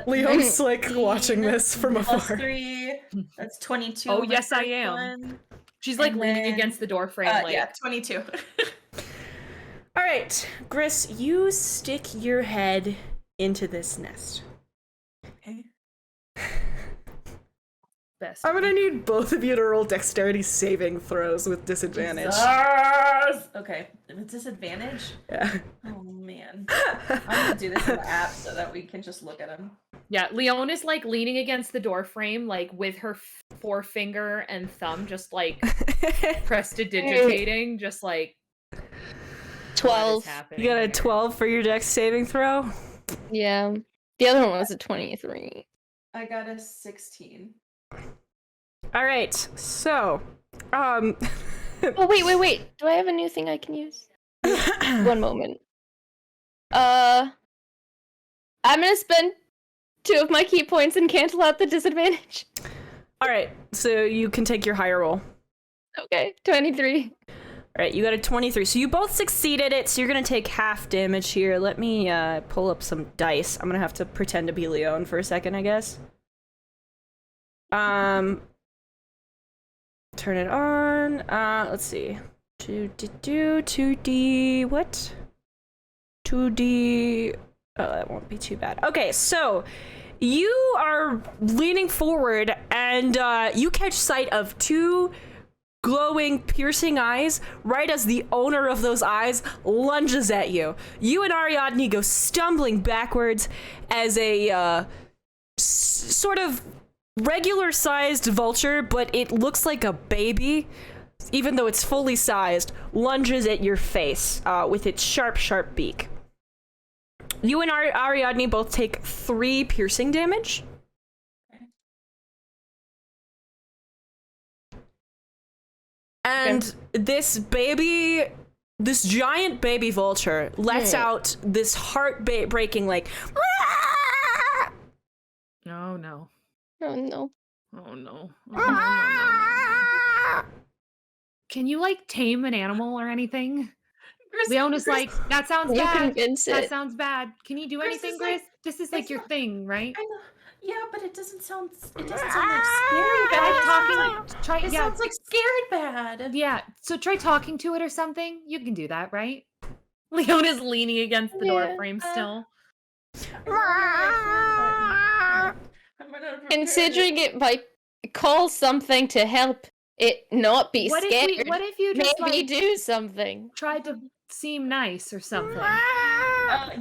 Leon's like watching this from Plus afar. 3. That's 22. Oh, on my yes, I first am. one. She's like and leaning then, against the door frame. Like, Yeah, 22. All right, Gris, you stick your head into this nest. Okay. best. I'm gonna need both of you to roll dexterity saving throws with disadvantage. Jesus! Okay, with disadvantage? Yeah. Oh man. I'm gonna do this in the app so that we can just look at them. Yeah, Leon is like leaning against the door frame, like with her forefinger and thumb just like prestidigitating, just like 12. You got a 12 for your dex saving throw? Yeah. The other one was a 23. I got a 16. All right, so, Oh, wait. Do I have a new thing I can use? One moment. I'm gonna spend 2 of my key points and cancel out the disadvantage. all right, so you can take your higher roll. Okay, 23. All right, you got a 23. So you both succeeded it, so you're going to take half damage here. Let me pull up some dice. I'm going to have to pretend to be Leon for a second, I guess. Turn it on. Let's see. 2D, what? 2D, Oh, that won't be too bad. Okay, so you are leaning forward and you catch sight of two glowing, piercing eyes right as the owner of those eyes lunges at you. You and Ariadne go stumbling backwards as a sort of regular-sized vulture, but it looks like a baby, even though it's fully sized, lunges at your face with its sharp, sharp beak. You and Ariadne both take 3 piercing damage. And this giant baby vulture lets out this heart-breaking, like... Oh, no. Oh no. Oh, no. Oh, no. Can you, like, tame an animal or anything? Leona's like, that sounds You bad. convince That it. sounds bad. Can you do Chris anything, is like, Gris? This is like it's your not- thing, right? I know. Yeah, but it doesn't sound like scary Try bad. talking, like, try, It yeah, sounds like scared bad. yeah. So try talking to it or something. You can do that, right? Leona's leaning against the door Yeah. frame still. Considering it might call something to help it not be What scared, if you just maybe like do something. tried to seem nice or something?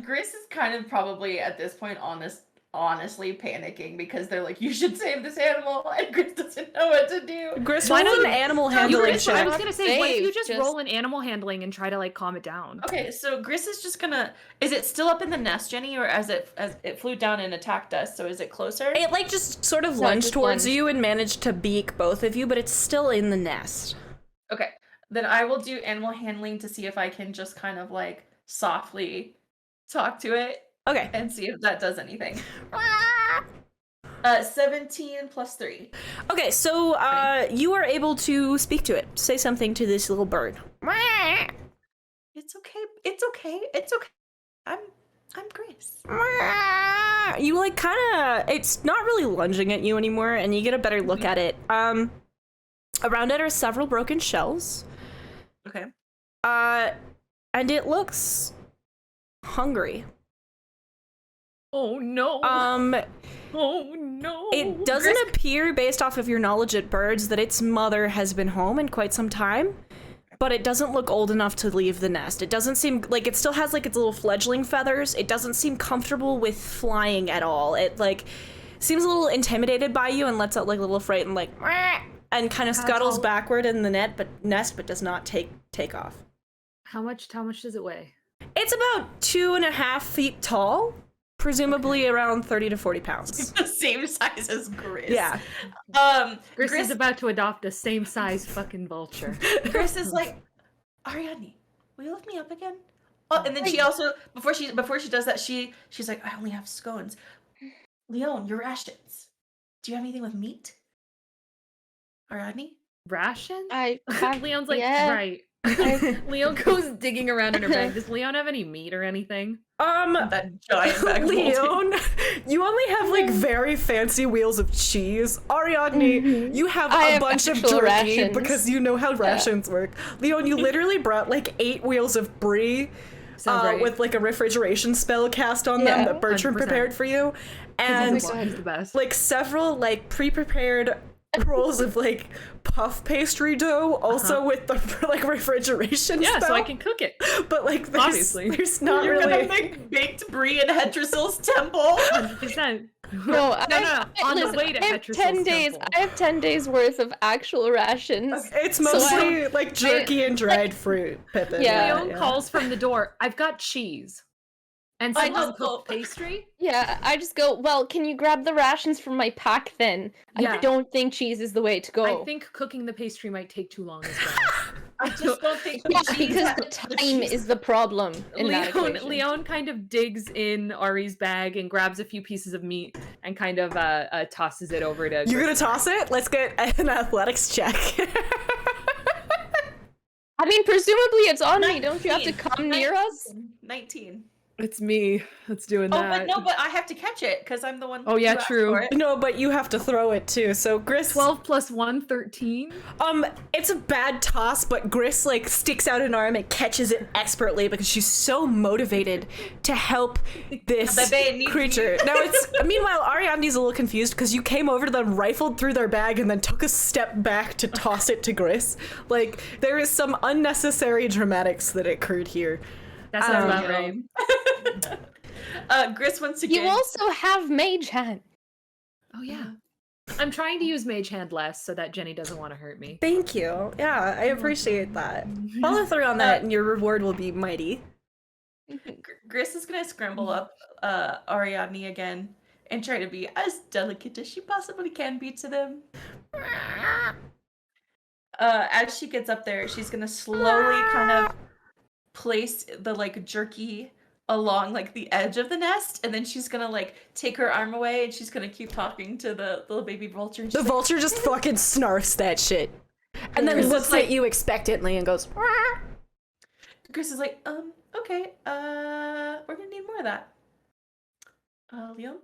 Gris is kind of probably at this point honestly panicking because they're like, you should save this animal, and Gris doesn't know what to do. Gris, Why roll don't an you- animal I handling was check. gonna say, what if you Save, just roll an animal handling and try to like calm it down? Okay, so Gris is just gonna. Is it still up in the nest, Jenny, or as it flew down and attacked us? So is it closer? It like just sort of So it lunged just towards lunged. you and managed to beak both of you, but it's still in the nest. Okay, then I will do animal handling to see if I can just kind of like softly talk to it Okay. and see if that does anything. 17 plus 3. Okay, so you are able to speak to it. Say something to this little bird. It's okay. It's okay. It's okay. I'm Gris. You like kind of, it's not really lunging at you anymore, and you get a better look at it. Around it are several broken shells. Okay. And it looks hungry. Oh no. Oh no. It doesn't appear, based off of your knowledge at birds, that its mother has been home in quite some time, but it doesn't look old enough to leave the nest. It doesn't seem like it still has like its little fledgling feathers. It doesn't seem comfortable with flying at all. It like seems a little intimidated by you and lets out like a little frightened like and kind of How scuttles tall- backward in the nest, but does not take off. How much does it weigh? It's about 2.5 feet tall, presumably around 30 to 40 pounds. The same size as Gris. Yeah. Gris is about to adopt a same size fucking vulture. Gris is like, Ariadne, will you lift me up again? Oh, and then she also before she does that, she's like, I only have scones. Leon, your rations. Do you have anything with meat? Ariadne? Ration? I have, Leon's like, yeah. right. I- Leon goes digging around in her bag. Does Leon have any meat or anything? That giant bag of Leon, you only have like very fancy wheels of cheese. Ariadne, you have I a have bunch of actual jerky rations. because you know how rations work. Leon, you literally brought like 8 wheels of brie Sounds right. with like a refrigeration spell cast on them Yeah. that Bertram 100%. prepared for you, and He's the best. like several like pre-prepared rolls of like puff pastry dough, also with the like refrigeration Yeah, spell. so I can cook it. But like there's, Obviously. there's not You're really gonna make baked brie in Hetrasil's temple. 100%. No, On the listen, way to I have Hetrasil's 10 days. temple. I have 10 days worth of actual rations. It's So mostly like jerky and dried fruit, Pippin. Yeah. Leon calls from the door. I've got cheese. And I someone just- cooked pastry? Yeah, I just go, well, can you grab the rations from my pack then? Yeah. I don't think cheese is the way to go. I think cooking the pastry might take too long as well. I just don't think yeah, cheese because has- the time is the problem in that equation. Leon kind of digs in Ari's bag and grabs a few pieces of meat and kind of tosses it over to. You're gonna Gris. toss it? Let's get an athletics check. I mean, presumably it's on me. Don't you have to 19. come near us? 19. It's me that's doing Oh, that. but I have to catch it because I'm the one. Oh, yeah, who asked true. for it. No, but you have to throw it too. So Gris, 12 plus 1, 13. It's a bad toss, but Gris like sticks out an arm and catches it expertly because she's so motivated to help this Bebe needs creature. Now meanwhile Ariadne's a little confused because you came over to them, rifled through their bag, and then took a step back to toss it to Gris. Like there is some unnecessary dramatics that occurred here. That sounds about right. Gris once again. You also have Mage Hand. Oh, yeah. I'm trying to use Mage Hand less so that Jenny doesn't want to hurt me. Thank you. Yeah, I appreciate that. Follow through on that, and your reward will be mighty. Gris is gonna scramble up Ariadne again and try to be as delicate as she possibly can be to them. As she gets up there, she's gonna slowly kind of place the like jerky along like the edge of the nest, and then she's gonna like take her arm away and she's gonna keep talking to the little baby vulture. The vulture just fucking snarfs that shit. And then Gris is looks like- at you expectantly and goes, Gris is like, okay, we're gonna need more of that. Leon?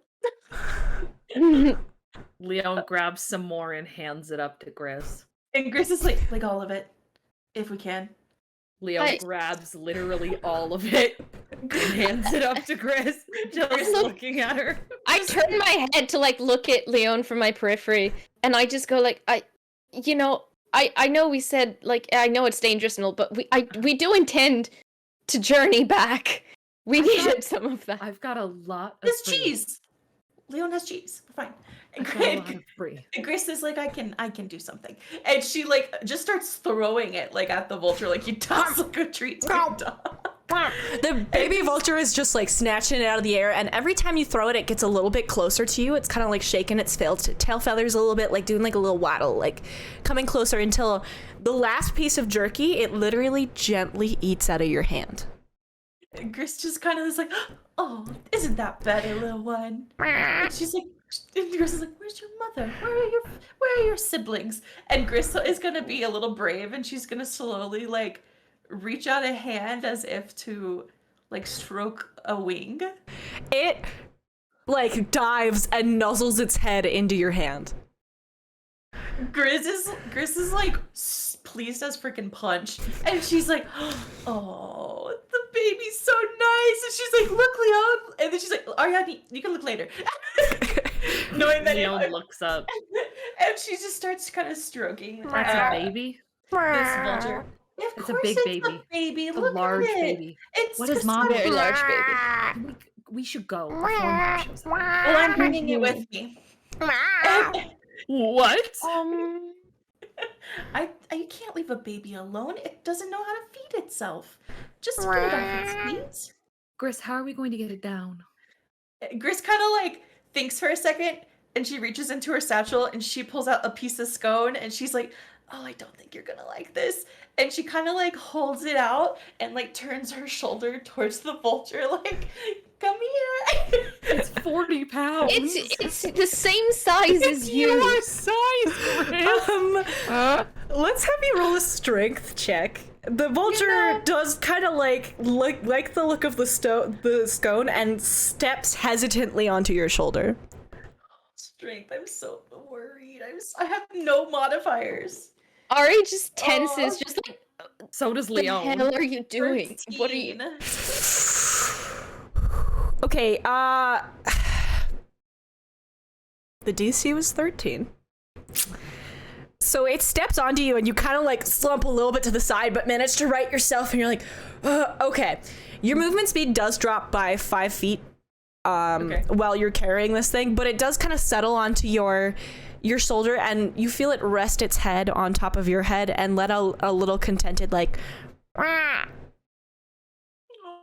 Leon grabs some more and hands it up to Gris. And Gris is like all of it, if we can. Leon grabs literally all of it and hands it up to Gris, just looking at her. I turn my head to like look at Leon from my periphery, and I just go like, I know we said like I know it's dangerous and all, but we do intend to journey back. We needed some of that. I've got a lot of There's free. cheese. Leon has cheese. We're fine. I've got a lot of free. And Grace is like, I can do something, and she like just starts throwing it like at the vulture, like you toss like a treat to a dog. the baby vulture is just like snatching it out of the air, and every time you throw it, it gets a little bit closer to you. It's kind of like shaking its tail feathers a little bit, like doing like a little waddle, like coming closer until the last piece of jerky, it literally gently eats out of your hand. And Grace just kind of is like, oh, isn't that better, little one? And she's like, and Grace is like, where's your mother? Where are your siblings? And Grace is gonna be a little brave, and she's gonna slowly like reach out a hand as if to like stroke a wing. It like dives and nuzzles its head into your hand. Gris is like pleased as freaking punch, and she's like, oh, the baby's so nice, and she's like, look, Leon, and then she's like, Ariadne, you can look later. Knowing that Leon looks up. and she just starts kind of stroking That's a baby. this vulture. Of It's a course big it's baby. A baby. It's a Look large at it. baby. It's What is just mom so Very doing? large baby. We should go before mom shows up. Well, I'm bringing it with me. What? I can't leave a baby alone. It doesn't know how to feed itself. Just get it off its feet. Gris, how are we going to get it down? Gris kind of like thinks for a second, and she reaches into her satchel and she pulls out a piece of scone, and she's like, oh, I don't think you're gonna like this. And she kind of like holds it out and like turns her shoulder towards the vulture, like, come here. It's 40 pounds. It's the same size as you. your size, Gris. Let's have you roll a strength check. The vulture does kind of like the look of the scone and steps hesitantly onto your shoulder. Strength. I'm so worried. I have no modifiers. Ari just tenses, just like, So does what the Leon. hell are you doing? What are you? 13. Okay, the DC was 13. So it steps onto you and you kind of like slump a little bit to the side, but manage to right yourself, and you're like, okay. Your movement speed does drop by 5 feet while you're carrying this thing, but it does kind of settle onto your shoulder, and you feel it rest its head on top of your head and let out a little contented like,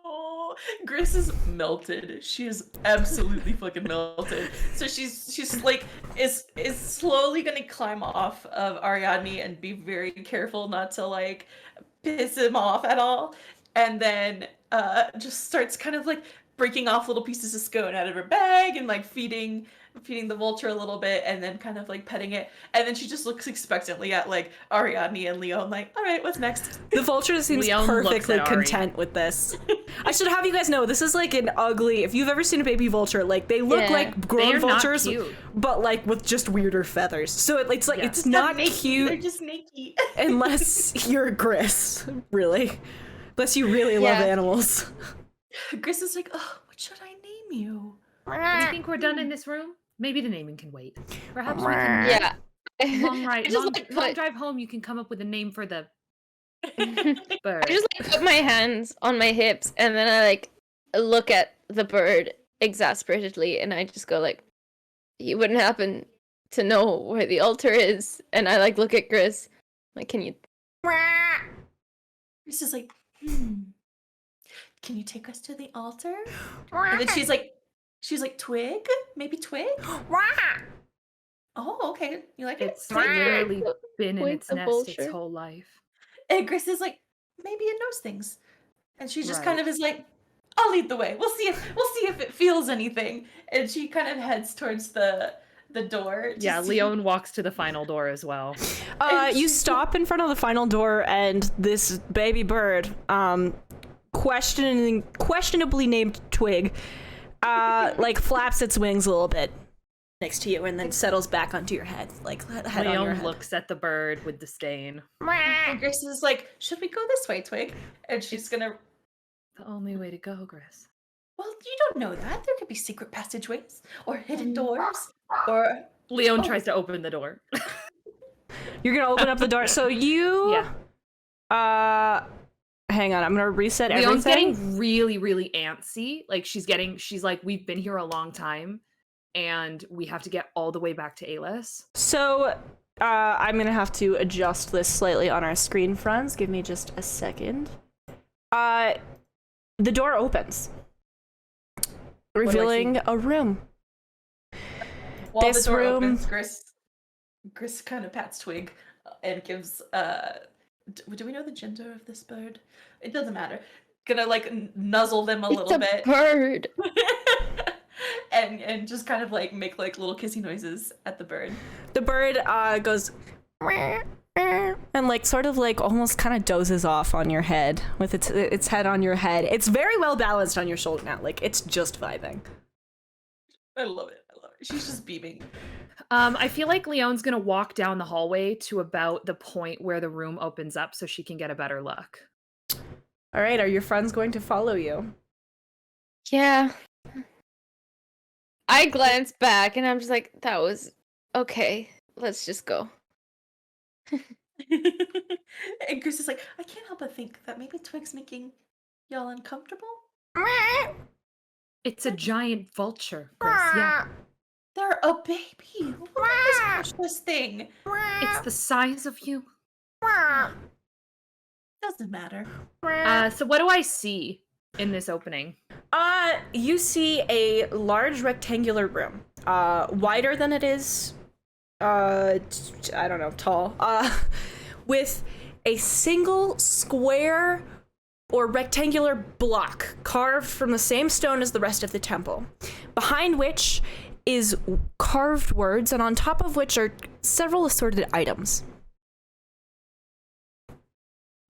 Oh, Gris is melted. She is absolutely fucking melted. So she's like is slowly gonna climb off of Ariadne and be very careful not to like piss him off at all. And then just starts kind of like breaking off little pieces of scone out of her bag and like feeding feeding the vulture a little bit, and then kind of like petting it, and then she just looks expectantly at like Ariadne and Leon, like, all right, what's next? The vulture seems Leon looks perfectly at Ari. content with this. I should have you guys know this is like an ugly. If you've ever seen a baby vulture, like they look Yeah. like grown They're not vultures, cute. but like with just weirder feathers. So it's like Yeah. it's not They're cute just naked. unless you're Gris, really. Unless you really love Yeah. animals. Gris is like, oh, what should I name you? Do you think we're done in this room? Maybe the naming can wait. Perhaps we can. Yeah. Long ride, I just, long, like, long put- drive home. You can come up with a name for the I bird. just like put my hands on my hips and then I like look at the bird exasperately and I just go like, you wouldn't happen to know where the altar is, and I like look at Gris like, can you? Gris is like, can you take us to the altar? And then she's like, Twig? Maybe Twig? Oh, okay. You like it? It's literally been in Wait, its the nest its vulture. whole life. And Gris is like, maybe it knows things. And she just Right. kind of is like, I'll lead the way. We'll see if it feels anything. And she kind of heads towards the door. to Yeah, see- Leon walks to the final door as well. You stop in front of the final door, and this baby bird, questionably named Twig, like flaps its wings a little bit next to you, and then settles back onto your head, like head on your Leon head. looks at the bird with disdain. And Gris is like, should we go this way, Twig? And she's gonna, The only way to go, Gris. well, you don't know that. There could be secret passageways or hidden doors or Leon Oh. tries to open the door. You're gonna open up the door. So you, Yeah. hang on, I'm gonna reset Leon's everything. getting really, really antsy. Like she's like, we've been here a long time, and we have to get all the way back to Alis. So, I'm gonna have to adjust this slightly on our screen, friends. Give me just a second. The door opens, do I revealing a room. while This the door room- opens, Gris kind of pats Twig and gives do we know the gender of this bird? It doesn't matter. Gonna like nuzzle them a It's little a bit. bird. and just kind of like make like little kissy noises at the bird. The bird goes and like sort of like almost kind of dozes off on your head with its head on your head. It's very well balanced on your shoulder now. Like it's just vibing. I love it. She's just beaming. I feel like Leon's gonna walk down the hallway to about the point where the room opens up so she can get a better look. All right, are your friends going to follow you? Yeah. I glance back and I'm just like, that was okay. Let's just go. And Gris is like, I can't help but think that maybe Twig's making y'all uncomfortable. It's a giant vulture, Gris. Yeah. They're a baby. Look at this precious thing. It's the size of you. Doesn't matter. So what do I see in this opening? You see a large rectangular room, wider than it is, I don't know, tall, with a single square or rectangular block carved from the same stone as the rest of the temple, behind which is carved words, and on top of which are several assorted items.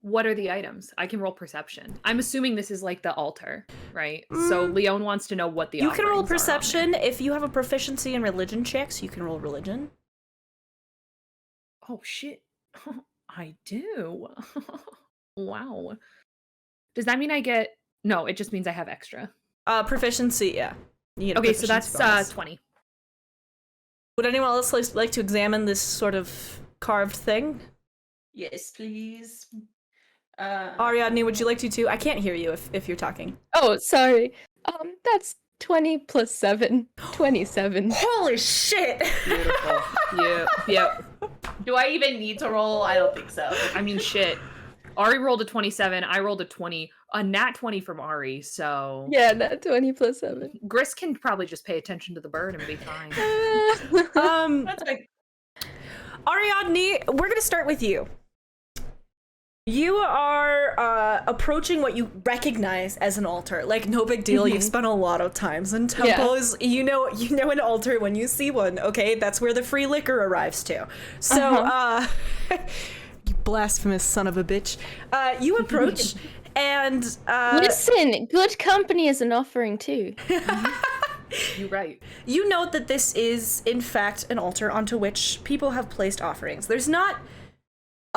What are the items? I can roll perception. I'm assuming this is like the altar, right? So Leon wants to know what the You can roll offerings are on there. perception. If you have a proficiency in religion checks, you can roll religion. Oh shit. I do. Wow. Does that mean I get No, it just means I have extra. Proficiency, yeah. You get a Okay, so that's proficiency bonus. 20. Would anyone else like to examine this sort of carved thing? Yes, please. Ariadne, would you like to too? I can't hear you if you're talking. Oh, sorry. That's 20 plus 7. 27. Holy shit! Beautiful. Yep. Do I even need to roll? I don't think so. I mean, shit. Ari rolled a 27. I rolled a 20. A nat 20 from Ari, so... Yeah, not 20 plus 7. Gris can probably just pay attention to the bird and be fine. That's like, Ariadne, we're gonna start with you. You are approaching what you recognize as an altar. Like, no big deal. You've spent a lot of times in temples. You know an altar when you see one. Okay, that's where the free liquor arrives to. So, you blasphemous son of a bitch. You approach, and Listen, good company is an offering too. You're right. you note that this is, in fact, an altar onto which people have placed offerings. There's not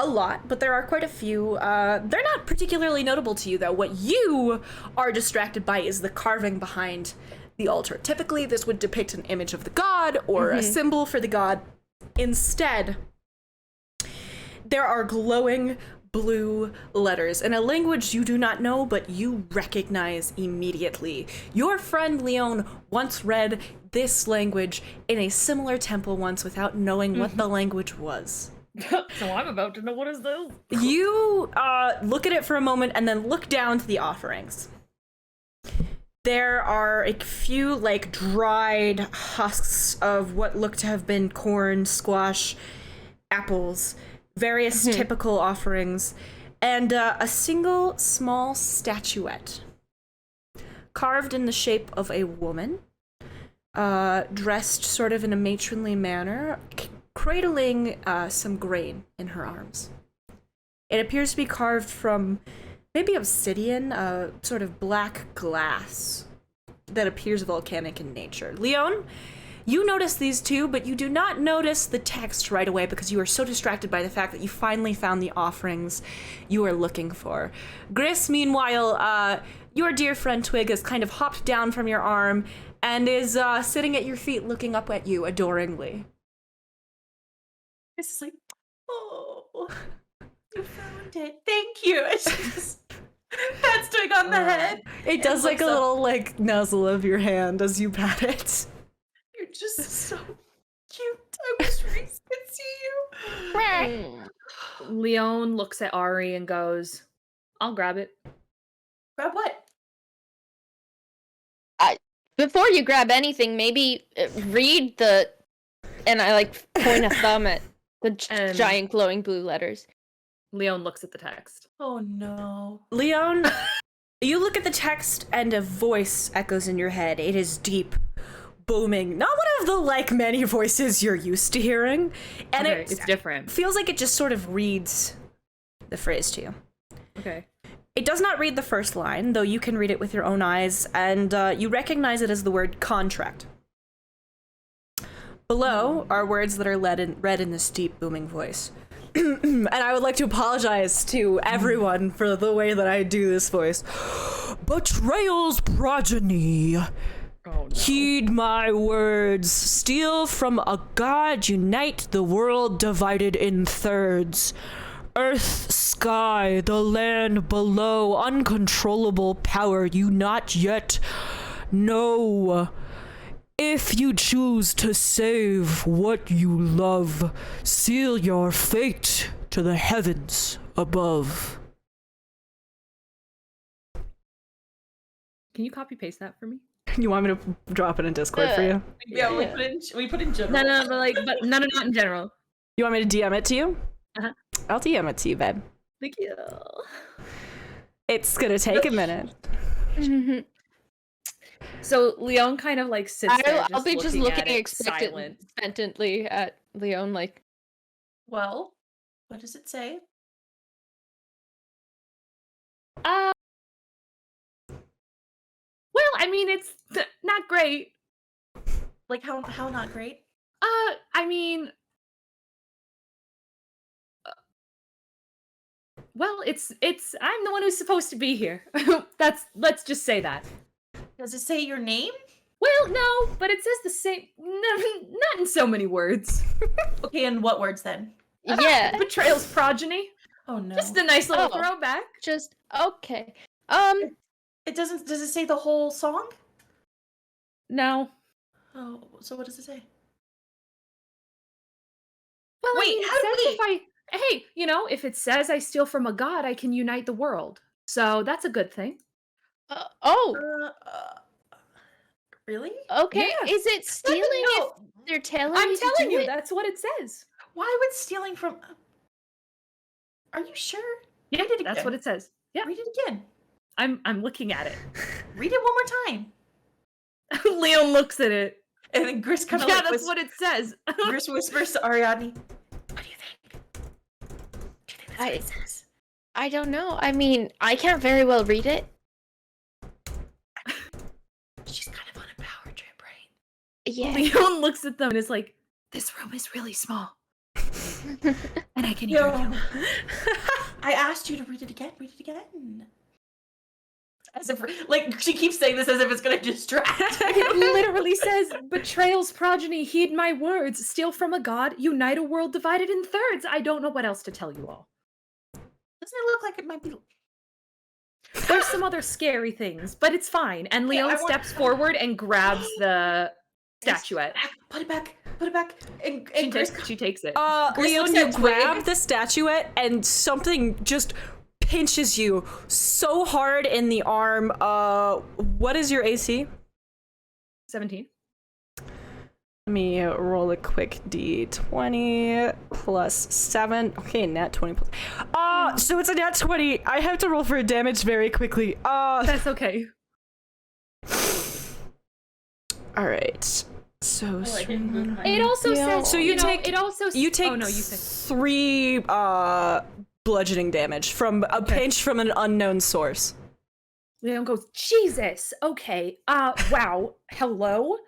a lot, but there are quite a few. They're not particularly notable to you, though. What you are distracted by is the carving behind the altar. Typically, this would depict an image of the god or a symbol for the god. Instead, there are glowing blue letters in a language you do not know, but you recognize immediately. Your friend Leon once read this language in a similar temple once without knowing what the language was. So I'm about to know what is this. You look at it for a moment and then look down to the offerings. There are a few, like, dried husks of what look to have been corn, squash, apples, various typical offerings, and a single small statuette carved in the shape of a woman, dressed sort of in a matronly manner, cradling some grain in her arms. It appears to be carved from maybe obsidian, sort of black glass that appears volcanic in nature. Leon, you notice these two, but you do not notice the text right away because you are so distracted by the fact that you finally found the offerings you are looking for. Gris, meanwhile, your dear friend Twig has kind of hopped down from your arm and is sitting at your feet looking up at you adoringly. It's like, oh, you found it. Thank you. And she just pats Twig on the head. It does like a looks up. little like nuzzle of your hand as you pat it. You're just so cute. I wish Reese could see you. Leon looks at Ari and goes, I'll grab it. Grab what? Before you grab anything, maybe read the. And I like point a thumb at the giant glowing blue letters. Leon looks at the text. Oh no. Leon, you look at the text and a voice echoes in your head. It is deep, booming, not one of the like many voices you're used to hearing. And Okay, it it's different. feels like it just sort of reads the phrase to you. Okay. It does not read the first line, though you can read it with your own eyes, and you recognize it as the word contract. Below are words that are read in this deep, booming voice. And I would like to apologize to everyone for the way that I do this voice. Betrayal's progeny. Oh no. Heed my words. Steal from a god, unite the world divided in thirds. Earth, sky, the land below, uncontrollable power you not yet know. If you choose to save what you love, seal your fate to the heavens above. Can you copy paste that for me? You want me to drop it in Discord for you? Yeah, we put in general. No, but not in general. You want me to DM it to you? Uh-huh. I'll DM it to you, babe. Thank you. It's gonna take a minute. So Leon kind of like sits there. I'll be just looking at it, silent. expectantly at Leon, like, Well, what does it say? Well, I mean, it's not great. Like how not great? I mean, well, it's I'm the one who's supposed to be here. Let's just say that. Does it say your name? Well, no, but it says the same. No, not in so many words. Okay, and what words then? yeah, Betrayal's progeny. Oh no. Just a nice little Oh. throwback. just okay. It doesn't. Does it say the whole song? No. Oh, so what does it say? Well, Wait, I mean, it how do says hey, if it says I steal from a god, I can unite the world. So that's a good thing. Really? Okay. Yeah. Is it stealing if they're telling I'm you to telling do you, it? that's what it says. Why would stealing from? Are you sure? Yeah, Read it that's again. what it says. Yeah, Read it again. I'm looking at it. Read it one more time. Leon looks at it. And then Gris kind of Yeah, like that's what it says. Gris whispers to Ariadne, "What do you think? Do you think that's what it says?" I don't know. I mean, I can't very well read it. She's kind of on a power trip, right? Yeah. Leon looks at them and is like, "This room is really small, and I can hear you." I asked you to read it again. Read it again. As if, like, she keeps saying this as if it's gonna distract. It literally says, "Betrayal's progeny, heed my words, steal from a god, unite a world divided in thirds." I don't know what else to tell you all. Doesn't it look like it might be? There's some other scary things, but it's fine. And Yeah, Leon steps forward and grabs the statuette. Put it back. Put it back. And She takes it. Gris Leon, looks you at Twig. grab the statuette and something just pinches you so hard in the arm. What is your AC? 17. Let me roll a quick d20 plus 7. Okay, nat 20 plus. So it's a nat 20. I have to roll for damage very quickly. That's okay. All right. So It also says. So you take- It also. you take Oh no, you say. 3 bludgeoning damage from a pinch from an unknown source. Leon goes, "Jesus. Okay. Wow. Hello."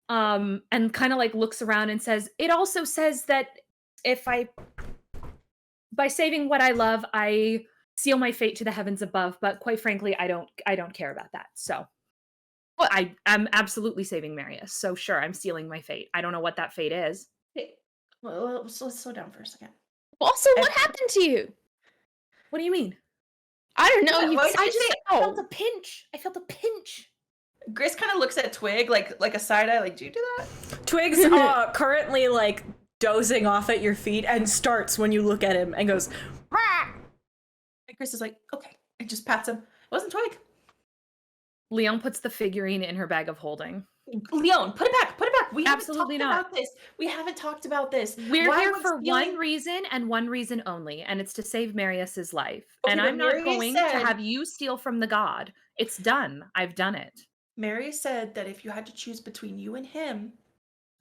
And kind of like looks around and says, "It also says that if by saving what I love, I seal my fate to the heavens above. But quite frankly, I don't care about that. So, I'm absolutely saving Marius. So sure, I'm sealing my fate. I don't know what that fate is. Well, let's slow down for a second. Also, what happened to you? What do you mean? I don't know. Yeah, I felt a pinch. I felt a pinch. Gris kind of looks at Twig like a side eye, like, "Do you do that?" Twig's currently like dozing off at your feet and starts when you look at him and goes, "Rah!" And Gris is like, "Okay," and just pats him. It wasn't Twig. Leon puts the figurine in her bag of holding. Leon, put it back. Put it back. We Absolutely haven't talked not. about this. We haven't talked about this. We're Why here would for stealing- one reason and one reason only, and it's to save Marius's life. Okay, And but I'm not Marius going said- to have you steal from the god. It's done. I've done it. Mary said that if you had to choose between you and him,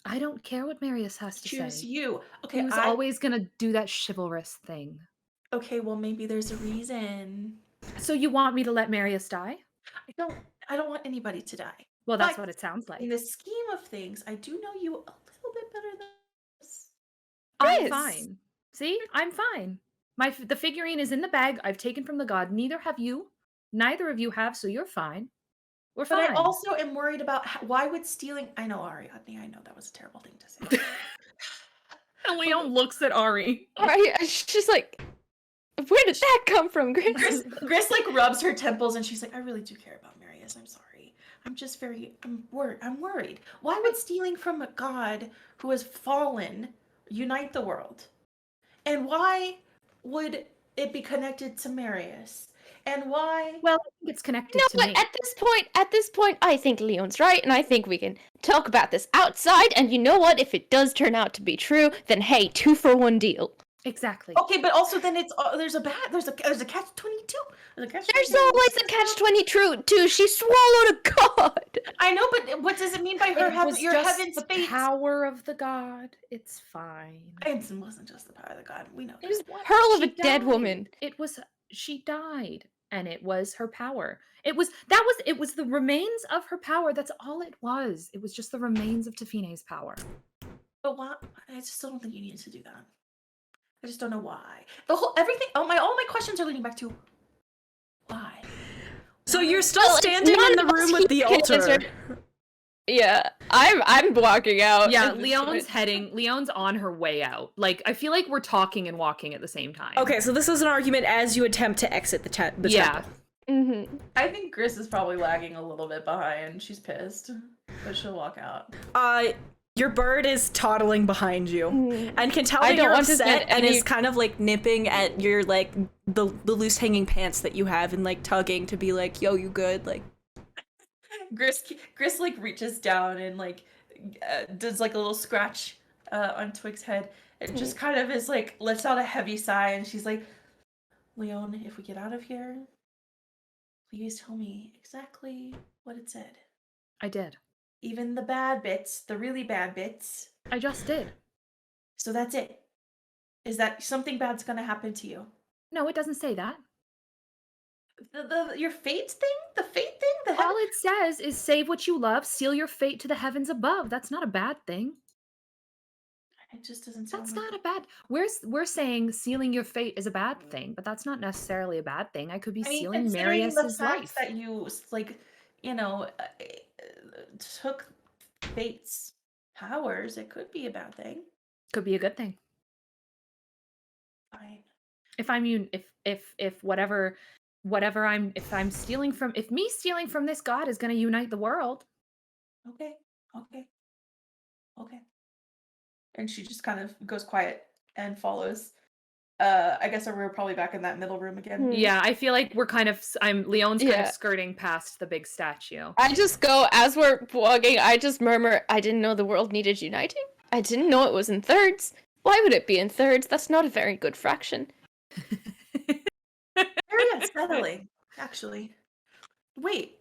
I don't care what Marius has to choose say. you. Okay, He was always gonna do that chivalrous thing. Okay, well maybe there's a reason. So you want me to let Marius die? I don't want anybody to die. Well, that's But what it sounds like. In the scheme of things, I do know you a little bit better than this. I'm Yes. fine. See? I'm fine. The figurine is in the bag I've taken from the god. Neither have you. Neither of you have, so you're fine. We're But fine. I also am worried about why would stealing. I know, Ariadne. I know that was a terrible thing to say. And Leon looks at Ari. Right? She's like, where did that come from, Gris? Gris like rubs her temples and she's like, "I really do care about Marius. I'm sorry. I'm worried. Why would stealing from a god who has fallen unite the world? And why would it be connected to Marius? And why?" Well, I think it's connected No, to but me. at this point, I think Leon's right, and I think we can talk about this outside. And you know what? If it does turn out to be true, then hey, 2-for-1 deal. Exactly. Okay, but also then it's there's a catch-22. There's always a catch-22. She swallowed a god. I know, but what does it mean by her It having was your just heaven's the fate? power of the god. It's fine. It wasn't just the power of the god. We know. It was that. the pearl of She a dead died. woman. She died, and it was her power. It was the remains of her power. That's all it was. It was just the remains of Tafine's power. But why? I just still don't think you needed to do that. I just don't know why. All my questions are leading back to why. So you're still Well, it's standing in none the of us room with the here can altar. answer. Yeah, I'm walking out. Yeah, at this Leon's point. Leon's on her way out. Like, I feel like we're talking and walking at the same time. Okay, so this is an argument as you attempt to exit the temple. Yeah. Mhm. I think Gris is probably lagging a little bit behind. She's pissed, but she'll walk out. Your bird is toddling behind you and can tell I that don't you're want to upset spend and any- is kind of like nipping at your like the loose hanging pants that you have and like tugging to be like, "Yo, you good?" Like Gris like reaches down and like does like a little scratch on Twig's head. It just kind of is like lets out a heavy sigh and she's like, Leon, if we get out of here, please tell me exactly what it said. I did. Even the bad bits, the really bad bits. I just did. So that's it. Is that something bad's gonna happen to you? No, it doesn't say that. Your fate thing? The fate thing? The All it says is save what you love, seal your fate to the heavens above. That's not a bad thing. It just doesn't sound That's like not a bad. We're saying sealing your fate is a bad thing, but that's not necessarily a bad thing. I could be I mean, sealing considering the Marius's fact life. that you, like, you know, took fate's powers, it could be a bad thing. Could be a good thing. Fine. If I'm stealing from, if me stealing from this god is going to unite the world. Okay. And she just kind of goes quiet and follows. I guess we're probably back in that middle room again. Yeah, I feel like we're kind of, Leon's kind of Yeah. skirting past the big statue. I just go, as we're walking, I just murmur, I didn't know the world needed uniting. I didn't know it was in thirds. Why would it be in thirds? That's not a very good fraction. Very unsettling, actually. Wait.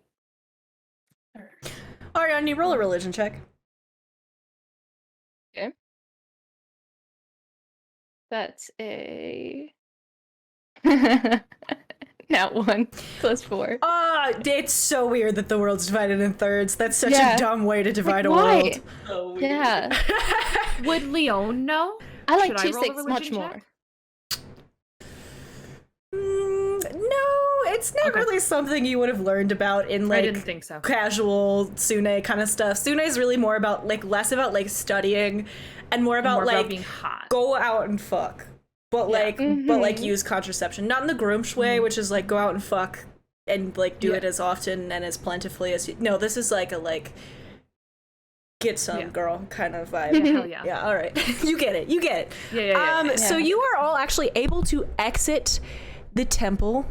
Ariane, roll a religion check. That's a... Not 1, +4. It's so weird that the world's divided in thirds. That's such Yeah. a dumb way to divide a Why? world. So weird. Yeah. Would Leon know? I like Should I roll a 2-6 much religion more. check? No, it's not Okay. really something you would have learned about in I like didn't think so. casual Sune kind of stuff. Sune is really more about like less about like studying and more about More like about being hot. go out and fuck. But Yeah. like but like use contraception. Not in the Groomsh way, which is like go out and fuck and like do Yeah. it as often and as plentifully as you. No, this is like a like get some Yeah. girl kind of vibe. Hell yeah. Yeah, all right. You get it. Yeah. So you are all actually able to exit the temple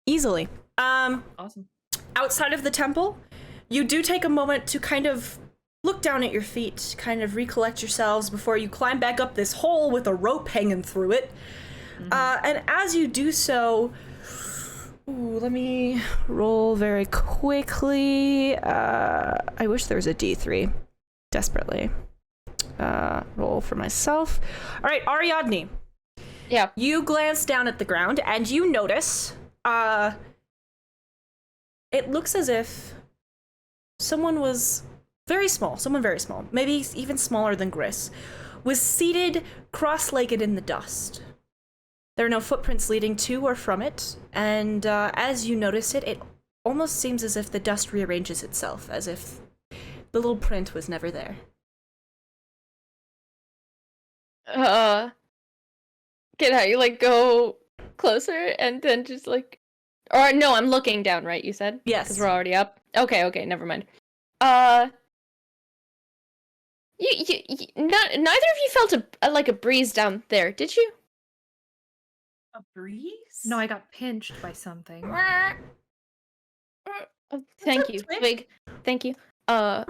easily. Awesome. Outside of the temple, you do take a moment to kind of look down at your feet, kind of recollect yourselves before you climb back up this hole with a rope hanging through it. And as you do so, let me roll very quickly. I wish there was a D3. Desperately. Roll for myself. All right, Ariadne. Yeah. You glance down at the ground and you notice it looks as if someone very small, maybe even smaller than Gris, was seated cross-legged in the dust. There are no footprints leading to or from it, and as you notice it, it almost seems as if the dust rearranges itself, as if the little print was never there. Can I, like, go closer and then just, like... Or, no, I'm looking down, right, you said? Yes. Because we're already up? Okay, never mind. Neither of you felt a breeze down there, did you? A breeze? No, I got pinched by something. Oh, thank up, you, Twig? Twig. Thank you. Well,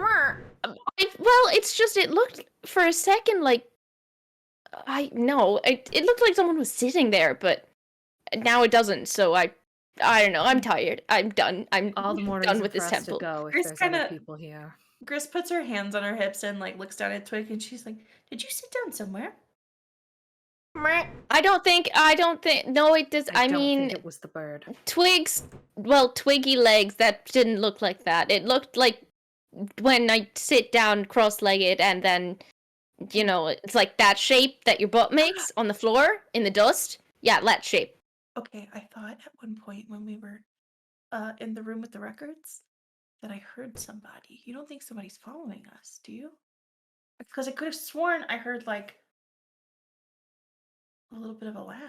it's just, it looked for a second like... it looked like someone was sitting there, but now it doesn't, so I don't know, I'm tired. I'm done. I'm All the more done reason with for this us temple. to go if Chris there's other kinda- people here. Gris puts her hands on her hips and like looks down at Twig and she's like, "Did you sit down somewhere?" I don't think, no, it does, I don't mean, think it was the bird. twiggy legs, that didn't look like that. It looked like when I sit down cross-legged and then, you know, it's like that shape that your butt makes on the floor in the dust. Yeah, that shape. Okay, I thought at one point when we were in the room with the records that I heard somebody. You don't think somebody's following us, do you? Because I could have sworn I heard like a little bit of a laugh.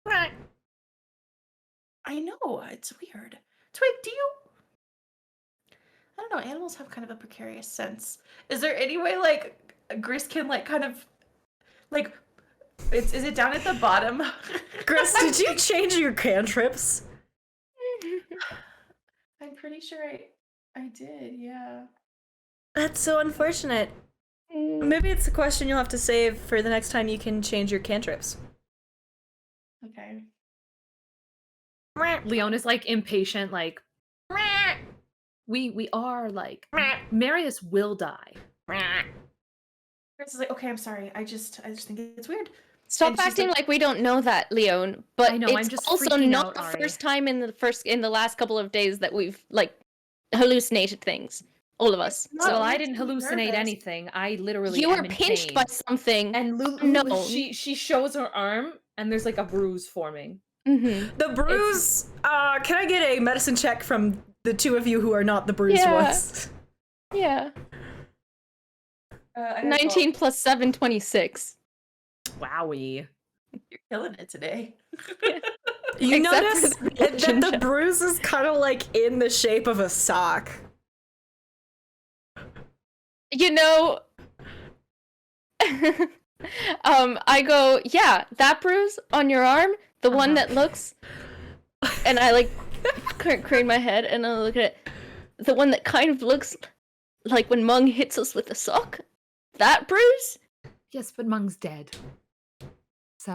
Right. I know, it's weird. Twig, do you? I don't know, animals have kind of a precarious sense. Is there any way like Gris can like kind of like is it down at the bottom? Gris, did you change your cantrips? I'm pretty sure I did, yeah. That's so unfortunate. Maybe it's a question you'll have to save for the next time you can change your cantrips. Okay. Leon is like impatient, like we are like Marius will die. Chris is like, okay, I'm sorry. I just think it's weird. Stop And she's acting like we don't know that, Leon. But I know, I'm it's just also freaking not out, the Ari. first time in the last couple of days that we've like hallucinated things. All of us. Not So Well, I makes didn't me hallucinate nervous. anything. I literally you am were in pinched pain. by something. And No. she shows her arm and there's like a bruise forming. Mm-hmm. The bruise. Can I get a medicine check from the two of you who are not the bruised Yeah. ones? Yeah. I got 19 plus 7, 26. Wowie. You're killing it today. You Except for notice the that the relationship. bruise is kind of like in the shape of a sock. You know, I go, yeah, that bruise on your arm, the one that looks, and I like crane my head and I look at it, the one that kind of looks like when Mung hits us with a sock, that bruise? Yes, but Mung's dead. So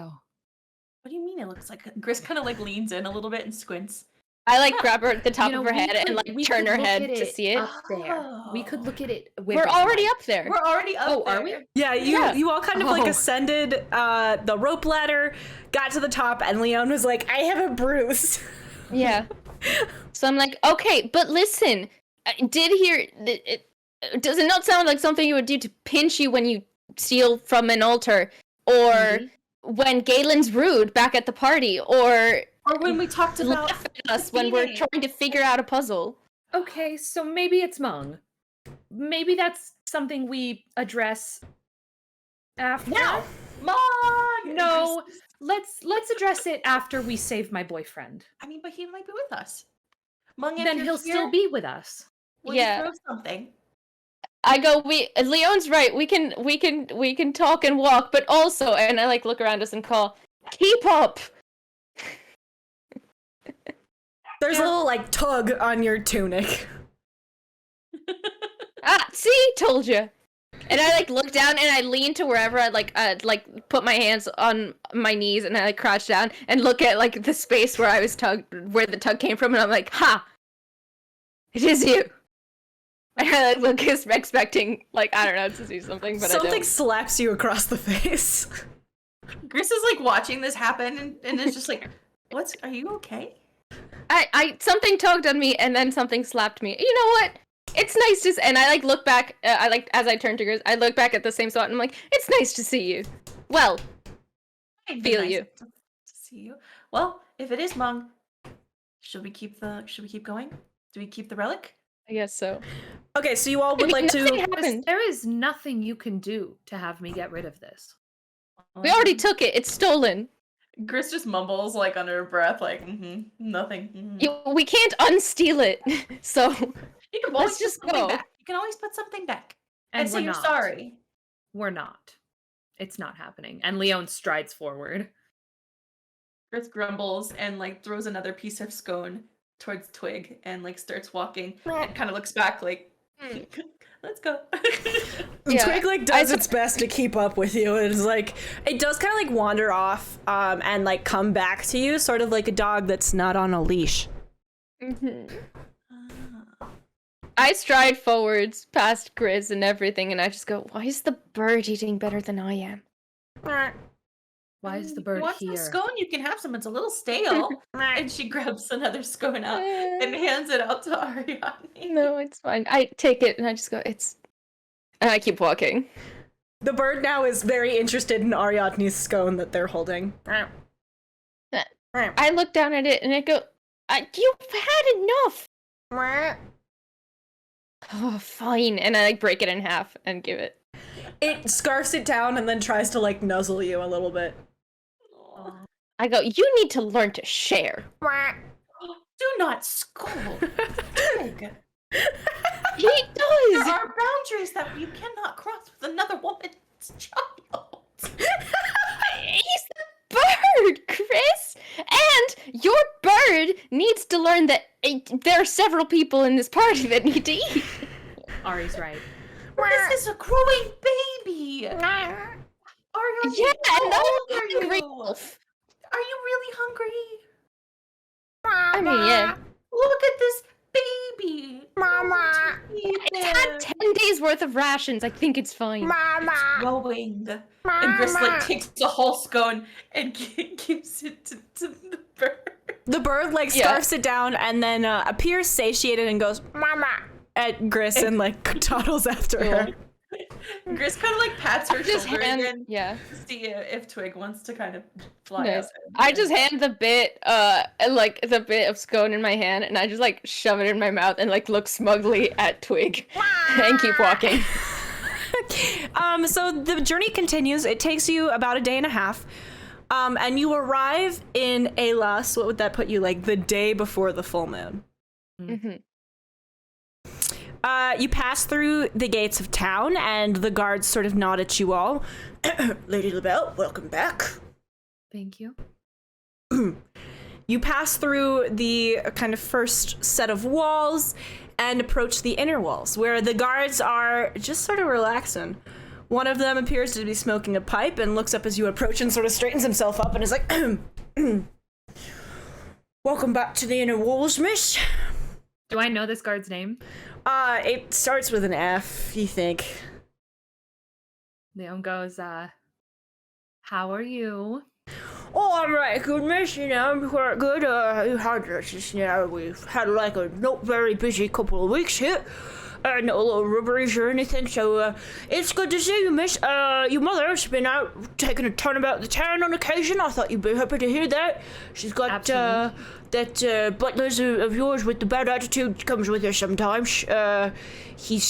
What do you mean it looks like? Gris kind of like leans in a little bit and squints. I like grab her at the top you know, of her we head and could- like we turn could her look head at to see it. up there. We could look at it. With We're a already light. up there. We're already up Oh, there. are we? Yeah, Yeah. you all kind of like Oh. ascended the rope ladder, got to the top, and Leon was like, I have a bruise. Yeah. So I'm like, okay, but listen, I did hear, does it not sound like something you would do to pinch you when you steal from an altar? Or Maybe. when Galen's rude back at the party? Or Or when we talked about laugh at us when we're defeating- trying to figure out a puzzle? Okay, so maybe it's Mung. Maybe that's something we address after. now, Mom. No, let's address it after we save my boyfriend. I mean, but he might be with us. Mung, if Then you're he'll here, still be with us. will Yeah. you throw something? I go, Leon's right, we can talk and walk, but also, and I like look around us and call, keep up! There's a little like tug on your tunic. Ah, see, told you. And I like look down and I lean to wherever I like put my hands on my knees and I like crouch down and look at like the space where I was where the tug came from, and I'm like, ha! It is you. And I like look expecting like I don't know to see something, but I Something don't. slaps you across the face. Gris is like watching this happen and it's just like, are you okay? I something tugged on me and then something slapped me. You know what? It's nice to and I like look back. I like as I turn to Gris, I look back at the same spot and I'm like, it's nice to see you. Well, It'd be Feel nice you. to see you. Well, if it is Mung, should we keep going? Do we keep the relic? I guess so. Okay, so you all would like Nothing to. happened. There is nothing you can do to have me get rid of this. We already took it. It's stolen. Gris just mumbles like under her breath, like, nothing. We can't unsteal it. So You can Let's always just put something go. back. You can always put something back And and say we're you're not. sorry. We're not. It's not happening. And Leon strides forward. Gris grumbles and like throws another piece of scone towards Twig and like starts walking and kind of looks back like, let's go. Yeah, Twig like does its best to keep up with you, and it's like it does kind of like wander off and like come back to you, sort of like a dog that's not on a leash. I stride forwards past Grizz and everything, and I just go, why is the bird eating better than I am? Why is the If bird you want here? some scone? You can have some. It's a little stale. And she grabs another scone out and hands it out to Ariadne. No, it's fine. I take it and I just go, and I keep walking. The bird now is very interested in Ariadne's scone that they're holding. I look down at it and I go, you've had enough. Oh, fine. And I like break it in half and give it. It scarfs it down and then tries to like nuzzle you a little bit. Aw. I go, you need to learn to share. Do not scold. Twig. He There does. are boundaries that you cannot cross with another woman's child. He's the bird, Chris. And your bird needs to learn that there are several people in this party that need to eat. Ari's right. This is a growing baby. Ariadne, Yeah, how and I'm old a are hungry you? wolf. Are you really hungry? I mean, yeah. Look at this baby. Mama. It's had 10 days worth of rations. I think it's fine. It's growing. And Gris like takes a whole scone and gives it to the bird. The bird like Yeah. scarfs it down and then appears satiated and goes mama at Gris and like toddles after her. Gris kind of like pats her Just shoulder hand, again yeah. to see if Twig wants to kind of fly Nice. out. I just hand the bit, like the bit of scone in my hand, and I just like shove it in my mouth and like look smugly at Twig and keep walking. So the journey continues. It takes you about a day and a half. And you arrive in Alas. What would that put you, like the day before the full moon? Mm-hmm. You pass through the gates of town, and the guards sort of nod at you all. Lady LaBelle, welcome back. Thank you. You pass through the kind of first set of walls and approach the inner walls, where the guards are just sort of relaxing. One of them appears to be smoking a pipe and looks up as you approach and sort of straightens himself up and is like, welcome back to the inner walls, miss. Do I know this guard's name? It starts with an F, you think. Leon goes, how are you? Oh, I'm right good, miss, you know, I'm quite good. We've had like a not very busy couple of weeks here. No little robberies or anything, so it's good to see you, miss. Your mother's been out taking a turn about the town on occasion. I thought you'd be happy to hear that. She's got Absolutely. that butlers of yours with the bad attitude comes with her sometimes. He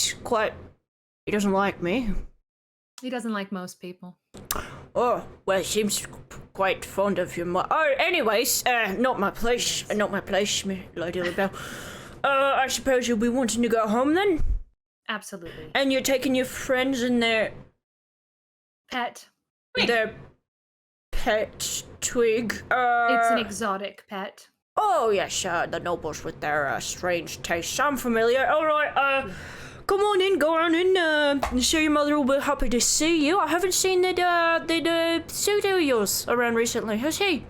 doesn't like me. He doesn't like most people. Oh, well, he seems quite fond of your mother. Oh, anyways, not my place, Lady LaBelle. I suppose you'll be wanting to go home then? Absolutely. And you're taking your friends and their Pet. pet Twig. It's an exotic pet. Oh, yes, the nobles with their strange tastes. I'm familiar. All right, come on in, go on in. I'm sure your mother will be happy to see you. I haven't seen the suit of yours around recently, has he?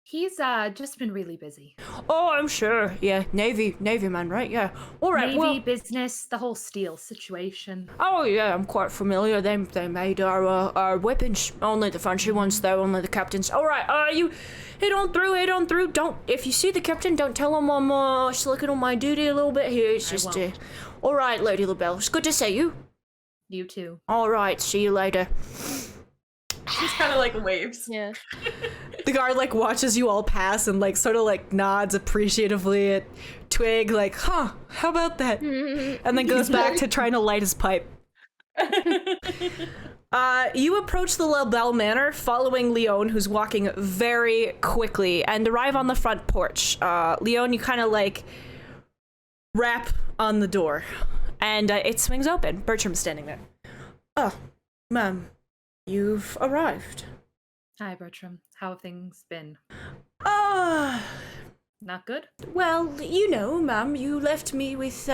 He's just been really busy. Oh, I'm sure. Yeah, Navy man, right? Yeah. All right. Navy, Well, business, the whole steel situation. oh yeah, I'm quite familiar. They made our weapons. Only the fancy ones, though. Only the captains. All right. You head on through. Don't. If you see the captain, don't tell him I'm slacking on my duty a little bit here. It's I just. won't. All right, Lady LaBelle. It's good to see you. You too. All right. See you later. Just kind of like waves. Yeah. The guard like watches you all pass and like sort of like nods appreciatively at Twig, like, huh, how about that? And then goes back to trying to light his pipe. You approach the LaBelle Manor following Leon, who's walking very quickly, and arrive on the front porch. Leon, you kind of like rap on the door, and it swings open. Bertram's standing there. Oh, ma'am, you've arrived. Hi, Bertram. How have things been? Not good? Well, you know, ma'am, you left me with,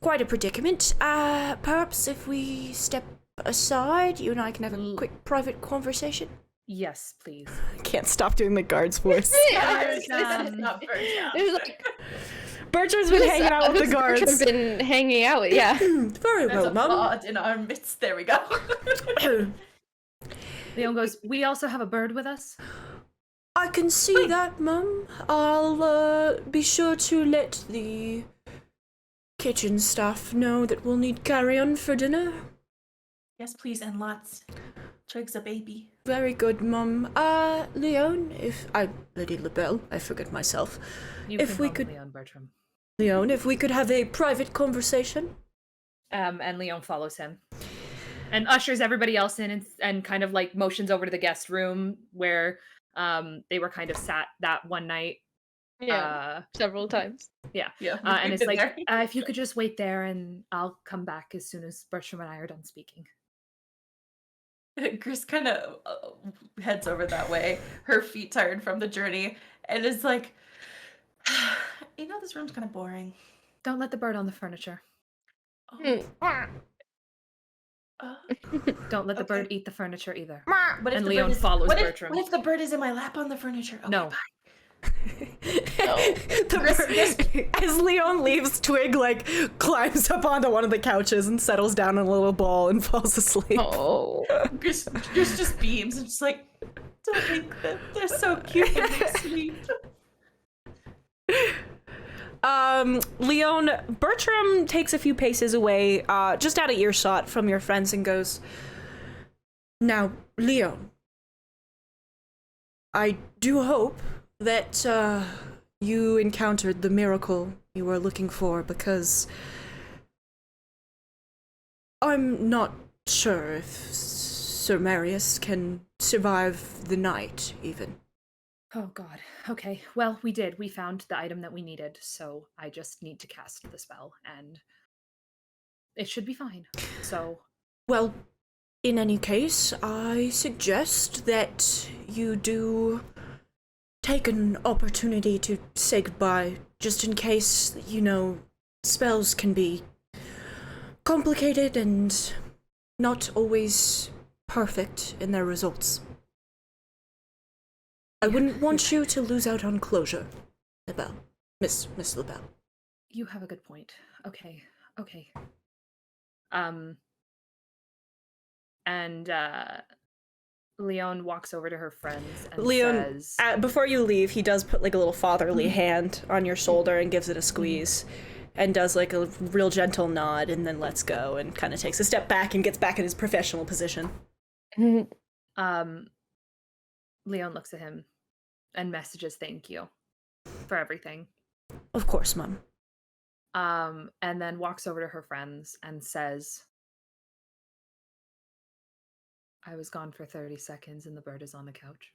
quite a predicament. Perhaps if we step aside, you and I can have a quick private conversation? Yes, please. I can't stop doing the guard's voice. There's, Not Bertram. There's like Bertram's been hanging out with the who's guards. Bertram been hanging out with, yeah. Very There's well, a ma'am. pod in our midst. There we go. Leon goes, we also have a bird with us? I can see that, ma'am. I'll, be sure to let the kitchen staff know that we'll need carry-on for dinner. Yes, please, and lots. Twig's a baby. Very good, mum. Leon, Lady LaBelle, I forget myself. You If can we call me could- Leon, Bertram. Leon, if we could have a private conversation. And Leon follows him. And ushers everybody else in and kind of like motions over to the guest room where they were kind of sat that one night. Yeah. Several times. Yeah. And we've it's been like, there. if you could just wait there and I'll come back as soon as Bertram and I are done speaking. Gris kind of heads over that way, her feet tired from the journey, and is like, you know, this room's kind of boring. Don't let the bird on the furniture. Oh, Don't let the Okay. bird eat the furniture either. What if And the Leon bird is, follows what if, Bertram. What if the bird is in my lap on the furniture? Okay, No. bye. As Leon leaves, Twig like climbs up onto one of the couches and settles down in a little ball and falls asleep. Oh. Gris just beams and just like, don't make them. They're so cute when they sleep. Leon, Bertram takes a few paces away, just out of earshot from your friends, and goes, "Now, Leon, I do hope that you encountered the miracle you were looking for, because I'm not sure if Sir Marius can survive the night, even." Oh god. Okay. Well, we did. We found the item that we needed, so I just need to cast the spell and it should be fine. So, Well, in any case, I suggest that you do take an opportunity to say goodbye, just in case, spells can be complicated and not always perfect in their results. I wouldn't want you to lose out on closure, LaBelle. Miss LaBelle. you have a good point. Okay. Okay. And Leon walks over to her friends and Leon, says, before you leave, he does put like a little fatherly hand on your shoulder and gives it a squeeze, and does like a real gentle nod, and then lets go and kind of takes a step back and gets back in his professional position. Leon looks at him and messages thank you for everything. Of course, Mom. And then walks over to her friends and says, I was gone for 30 seconds and the bird is on the couch.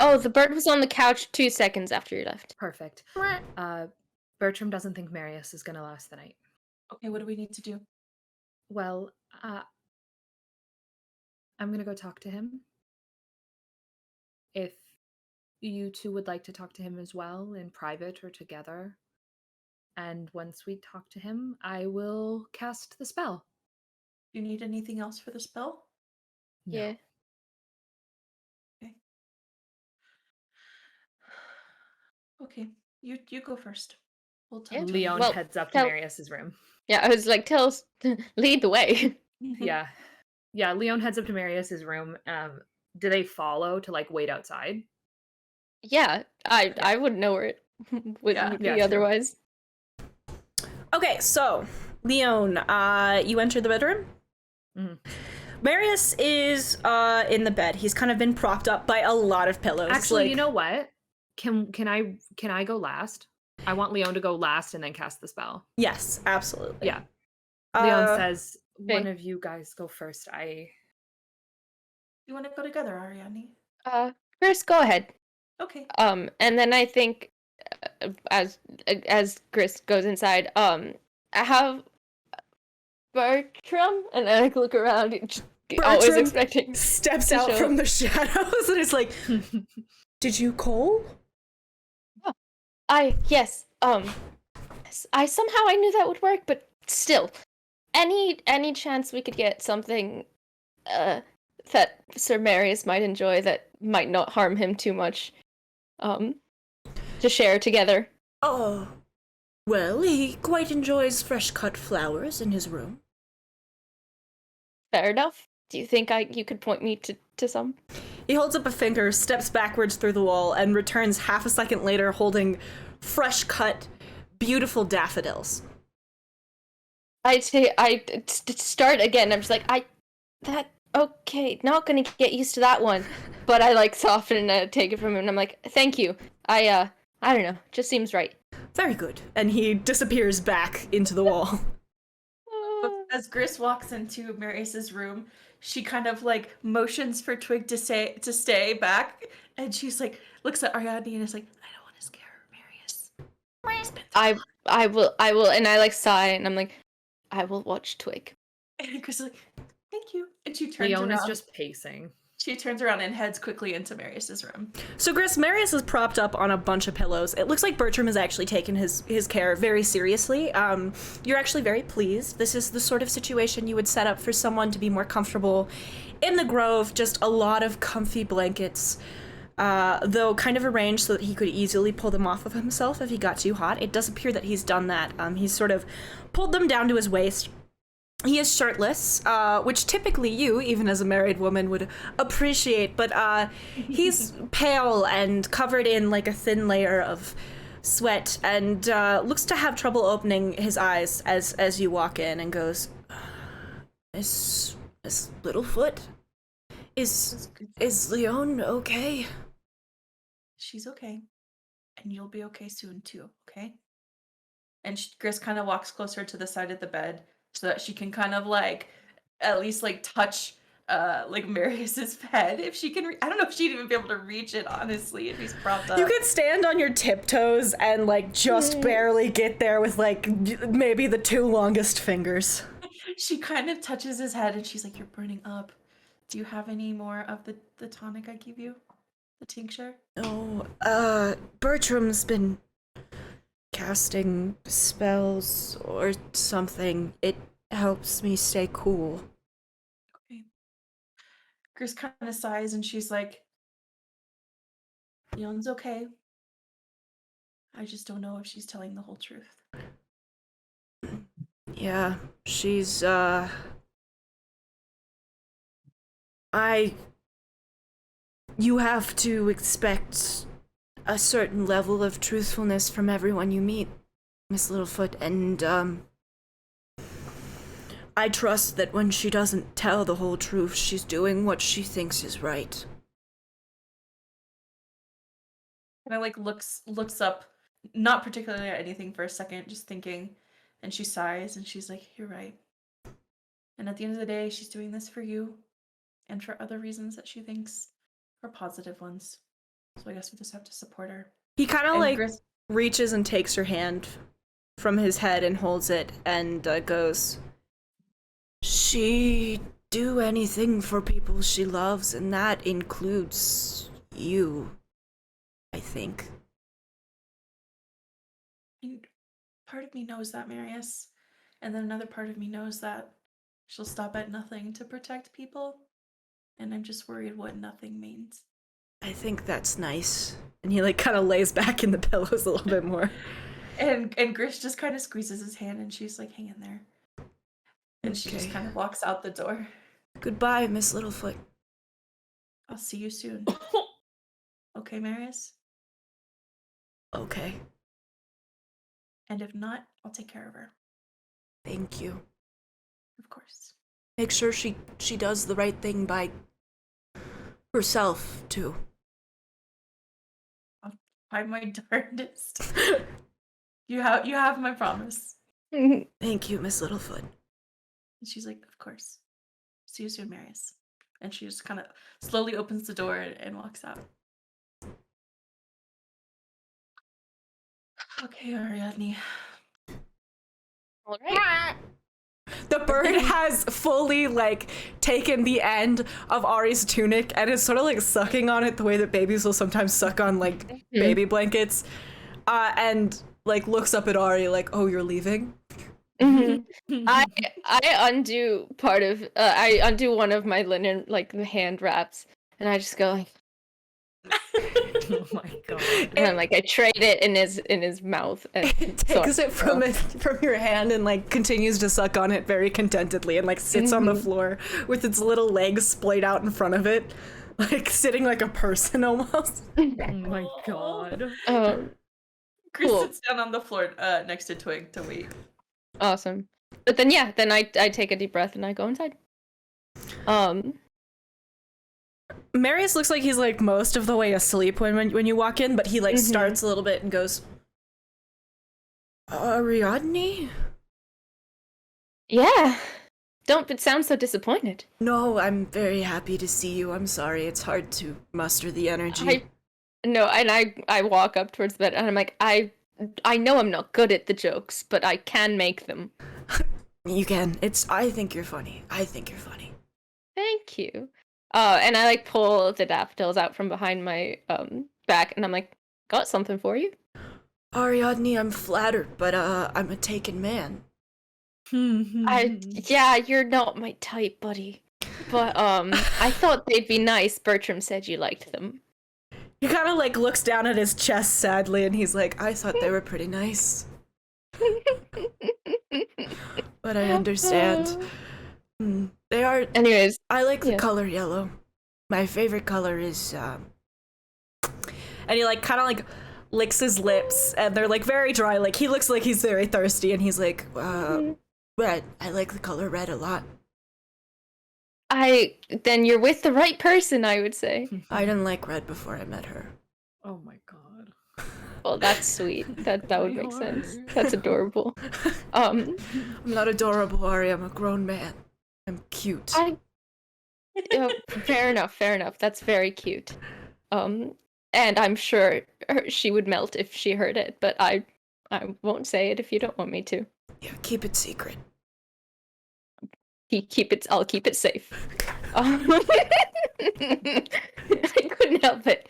Oh, the bird was on the couch 2 seconds after you left. Perfect. Bertram doesn't think Marius is going to last the night. Okay, what do we need to do? Well, I'm going to go talk to him. If you two would like to talk to him as well, in private or together. And once we talk to him, I will cast the spell. Do you need anything else for the spell? No. Yeah. Okay, you go first. We'll talk. Yeah. Leon Well, heads up to tell- Marius's room. Yeah, I was like, tell us, lead the way. Yeah. Yeah, Leon heads up to Marius's room. Do they follow to like wait outside? Yeah, I wouldn't know where it would Yeah, be yeah, true. otherwise. Okay, so Leon, you enter the bedroom. Mhm. Marius is in the bed. He's kind of been propped up by a lot of pillows. Actually, you know what? Can I go last? I want Leon to go last and then cast the spell. Yes, absolutely. Yeah. Leon Uh, says, one okay. of you guys go first. You want to go together, Ariane? Chris, go ahead. Okay. And then I think, as Chris goes inside, I have Bertram, and I like look around, always Bertram expecting steps to out show from the shadows and it's like, "Did you call?" Yes. I somehow I knew that would work, but still, any chance we could get something, that Sir Marius might enjoy that might not harm him too much, to share together. Oh, well, he quite enjoys fresh cut flowers in his room. Fair enough. Do you think you could point me to some? He holds up a finger, steps backwards through the wall, and returns half a second later holding fresh cut, beautiful daffodils. I start again. I'm just like, okay, not gonna get used to that one. But I like soften and take it from him, and I'm like, thank you. I don't know, just seems right. Very good. And he disappears back into the wall. As Gris walks into Marius's room, she kind of like motions for Twig to stay back, and she's like looks at Ariadne and is like, I don't want to scare Marius. I will, and I like sigh, and I'm like, I will watch Twig. And Gris is like, thank you, and she turns Leon around. is just pacing. She turns around and heads quickly into Marius's room. So, Gris, Marius is propped up on a bunch of pillows. It looks like Bertram has actually taken his care very seriously. You're actually very pleased. This is the sort of situation you would set up for someone to be more comfortable in the grove. Just a lot of comfy blankets, though kind of arranged so that he could easily pull them off of himself if he got too hot. It does appear that he's done that. He's sort of pulled them down to his waist. He is shirtless, which typically you, even as a married woman, would appreciate, but he's pale and covered in like a thin layer of sweat, and looks to have trouble opening his eyes as you walk in, and goes, Miss Littlefoot, is Leone okay? She's okay. And you'll be okay soon too, okay? And Gris kind of walks closer to the side of the bed so that she can kind of like at least like touch like Marius's head if she can. I don't know if she'd even be able to reach it, honestly, if he's propped up. You could stand on your tiptoes and like just barely get there with like maybe the 2 longest fingers. She kind of touches his head and she's like, "You're burning up. Do you have any more of the tonic I gave you? The tincture?" Oh, Bertram's been casting spells or something. It helps me stay cool. Okay. Gris kind of sighs and she's like, "Leon's okay. I just don't know if she's telling the whole truth." Yeah, she's, you have to expect a certain level of truthfulness from everyone you meet, Miss Littlefoot, and, I trust that when she doesn't tell the whole truth, she's doing what she thinks is right. And I like looks up, not particularly at anything for a second, just thinking, and she sighs and she's like, "You're right. And at the end of the day, she's doing this for you and for other reasons that she thinks are positive ones. So I guess we just have to support her." He kind of And like Gris- reaches and takes her hand from his head and holds it and goes, "She do anything for people she loves, and that includes you, I think." And part of me knows that, Marius. And then another part of me knows that she'll stop at nothing to protect people. And I'm just worried what nothing means. I think that's nice. And he like kind of lays back in the pillows a little bit more. And Grish just kind of squeezes his hand and she's like, "Hang in there." And she just Okay. kind of walks out the door. Goodbye, Miss Littlefoot. "I'll see you soon." Okay, Marius? Okay, And if not, I'll take care of her. thank you. Of course. Make sure she does the right thing by herself, too. I'll try my darndest. You have my promise. Thank you, Miss Littlefoot. And she's like, "Of course. See you soon, Marius." And she just kind of slowly opens the door and walks out. Okay, Ariadne. All right. The bird has fully, like, taken the end of Ari's tunic and is sort of, like, sucking on it the way that babies will sometimes suck on, like, baby blankets. And, like, looks up at Ari like, "Oh, you're leaving?" I undo part of I undo one of my linen, like the hand wraps, and I just go like, Oh my god. and I'm like, I trade it in his mouth, and It takes it from your hand and, like, continues to suck on it very contentedly and, like, sits on the floor with its little legs splayed out in front of it, like, sitting like a person almost. Oh my god. Chris Cool. sits down on the floor next to Twig to wait. Awesome. But then I take a deep breath and I go inside. Marius looks like he's, like, most of the way asleep when you walk in, but he, like, starts a little bit and goes, "Ariadne? Yeah. Don't sound so disappointed. No, I'm very happy to see you. I'm sorry, it's hard to muster the energy." I walk up towards the bed and I'm like, I know I'm not good at the jokes, but I can make them. You can. I think you're funny. I think you're funny. Thank you. And I like pull the daffodils out from behind my back, and I'm like, got something for you. Ariadne, I'm flattered, but I'm a taken man. Yeah, you're not my type, buddy. But I thought they'd be nice. Bertram said you liked them. He kind of like looks down at his chest sadly, and he's like, I thought they were pretty nice, but I understand. They are. Anyways, I like the yeah. color yellow. My favorite color is and he like kind of like licks his lips, and they're like very dry. Like he looks like he's very thirsty, and he's like, red. I like the color red a lot. Then you're with the right person, I would say. I didn't like red before I met her. Oh my god. Well, that's sweet. That would make sense. That's adorable. I'm not adorable, Ari. I'm a grown man. I'm cute. Fair enough. That's very cute. And I'm sure she would melt if she heard it, but I won't say it if you don't want me to. Yeah, keep it secret. I'll keep it safe. I couldn't help it.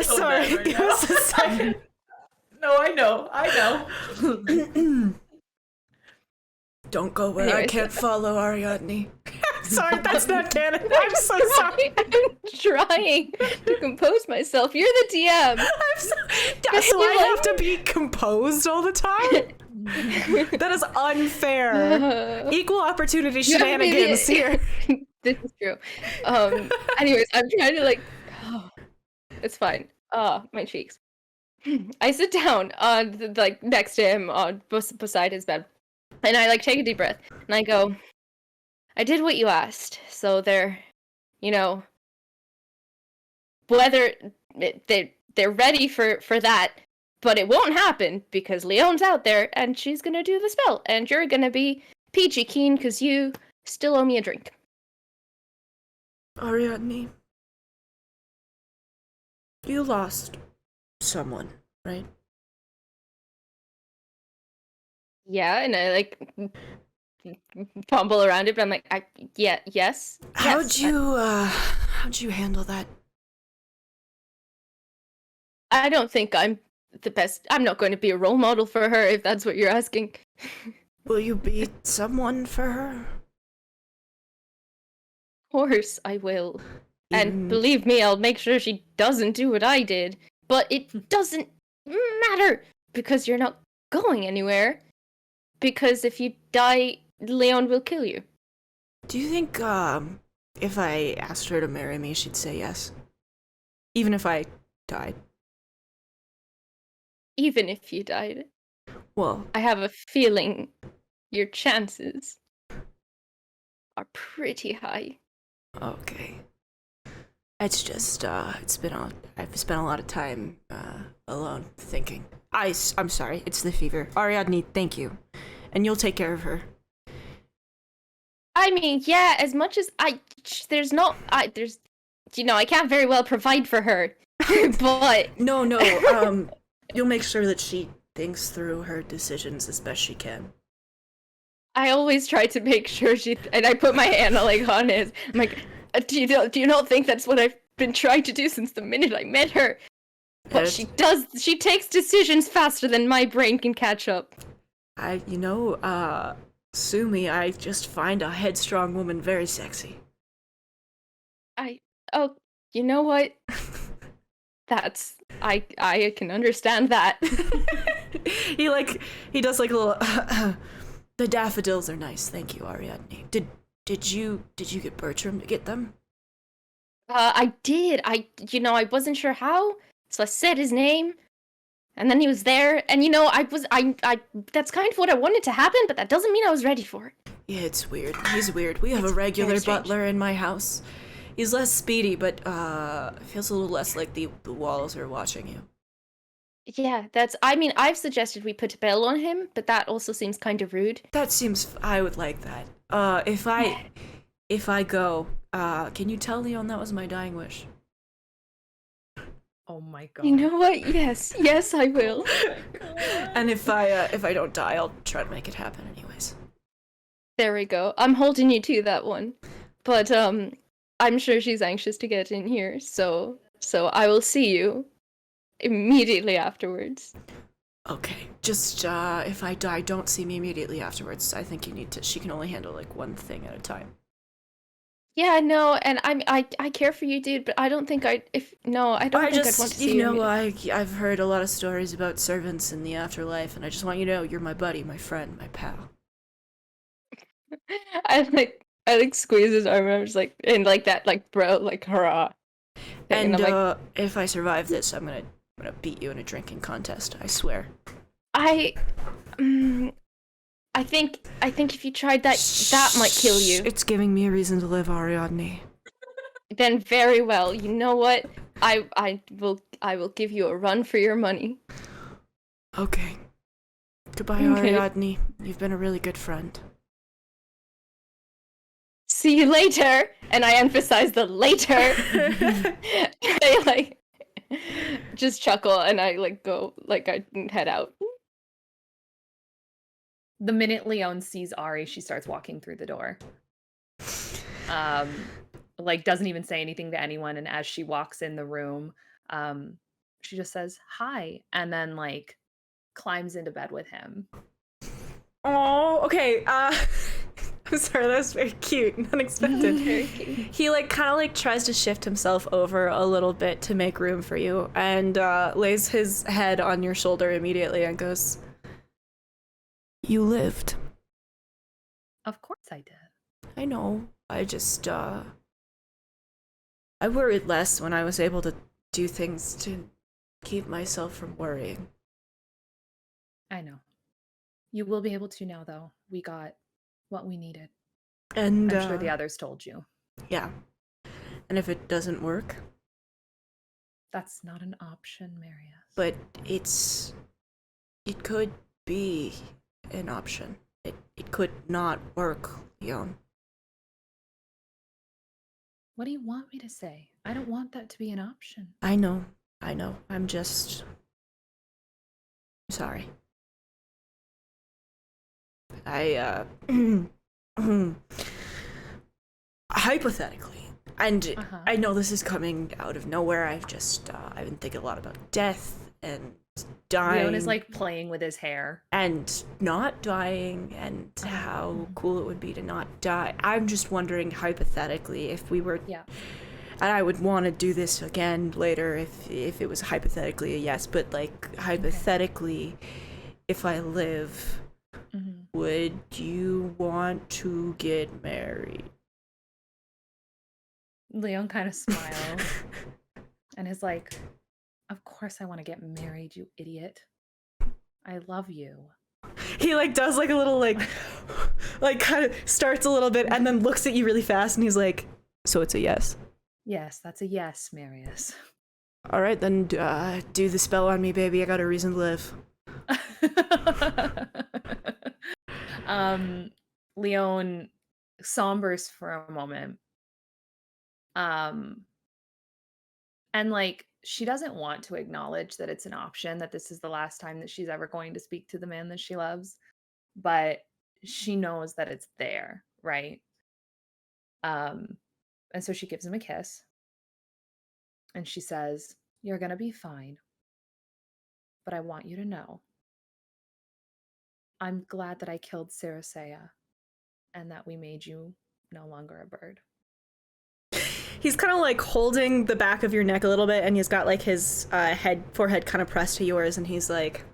Sorry, bad right give now. us a second. No, I know. Don't go where I Anyways. can't follow, Ariadne. Sorry, that's not canon. I'm so sorry. I'm trying to compose myself. You're the DM. So I have to be composed all the time? That is unfair. Equal opportunity You have to be the- shenanigans here. This is true. Anyways, I'm trying to it's fine. My cheeks. I sit down next to him beside his bed, and I take a deep breath, and I go, I did what you asked, so they're, whether they're ready for that, but it won't happen because Leon's out there and she's gonna do the spell, and you're gonna be peachy keen because you still owe me a drink. Ariadne, you lost someone, right? Yeah, and I fumble around it, but I'm like, yes. How'd you handle that? I don't think I'm the best. I'm not going to be a role model for her, if that's what you're asking. Will you be someone for her? Of course I will. Even- And believe me, I'll make sure she doesn't do what I did. But it doesn't matter, because you're not going anywhere. Because if you die, Leon will kill you. Do you think if I asked her to marry me, she'd say yes? Even if I died? Even if you died. Well, I have a feeling your chances are pretty high. okay. It's just I've spent a lot of time alone thinking. I'm sorry, it's the fever. Ariadne, thank you. And you'll take care of her. I mean, yeah, as much as I can't very well provide for her. But No, you'll make sure that she thinks through her decisions as best she can. I always try to make sure and I put my hand on his. I'm like, do you not think that's what I've been trying to do since the minute I met her? But she takes decisions faster than my brain can catch up. Sue me, I just find a headstrong woman very sexy. You know what? I can understand that. He does a little the daffodils are nice, thank you, Ariadne. Did you get Bertram to get them? I did. I wasn't sure how, so I said his name, and then he was there, and that's kind of what I wanted to happen, but that doesn't mean I was ready for it. Yeah, it's weird. He's weird. We have a regular very strange. butler in my house. He's less speedy, but feels a little less like the walls are watching you. Yeah, I've suggested we put a bell on him, but that also seems kind of rude. That seems. I would like that. If I go, can you tell Leon that was my dying wish? Oh my god. You know what? Yes, I will. And if I don't die, I'll try to make it happen anyways. There we go. I'm holding you to that one. But I'm sure she's anxious to get in here, so I will see you immediately afterwards. Okay, just if I die, don't see me immediately afterwards. I think you need to. She can only handle like one thing at a time. Yeah, no, and I care for you, dude, but I don't think I don't think I'd want to see you. I've heard a lot of stories about servants in the afterlife, and I just want you to know you're my buddy, my friend, my pal. I squeeze his arm and I'm just like in like that like bro like hurrah thing, And I'm like if I survive this, I'm gonna beat you in a drinking contest. I swear. I think if you tried that might kill you. It's giving me a reason to live, Ariadne. Then very well. You know what? I will give you a run for your money. Okay. Goodbye, Okay. Ariadne. You've been a really good friend. See you later. And I emphasize the later. I like just chuckle and I like go like I head out. The minute Leon sees Ari, she starts walking through the door. Like doesn't even say anything to anyone, and as she walks in the room, she just says hi and then like climbs into bed with him. Oh, okay. I'm sorry, that was very cute and unexpected. Very cute. He like kind of like tries to shift himself over a little bit to make room for you, and lays his head on your shoulder immediately and goes, "You lived." Of course I did. I know. I just I worried less when I was able to do things to keep myself from worrying. I know. You will be able to now, though. We got what we needed. And I'm sure the others told you. yeah. And if it doesn't work, That's not an option, Marius. but it could be an option. It could not work, Leon. What do you want me to say? I don't want that to be an option. I know. I'm just sorry. I hypothetically, and I know this is coming out of nowhere. I've been thinking a lot about death and dying. Leon is like playing with his hair. And not dying, and how cool it would be to not die. I'm just wondering, hypothetically, if we were, and I would want to do this again later if it was hypothetically a yes, but like hypothetically, if I live, would you want to get married? Leon kind of smiles and is like, of course I want to get married, you idiot. I love you. He like does like a little like kind of starts a little bit and then looks at you really fast and he's like, so it's a yes. Yes, that's a yes, Marius. All right, then do the spell on me, baby. I got a reason to live. Leon sombers for a moment. And like she doesn't want to acknowledge that it's an option, that this is the last time that she's ever going to speak to the man that she loves, but she knows that it's there, right? And so she gives him a kiss and she says, "You're gonna be fine, but I want you to know I'm glad that I killed Ciricea and that we made you no longer a bird." He's kind of like holding the back of your neck a little bit, and he's got like his forehead kind of pressed to yours, and he's like,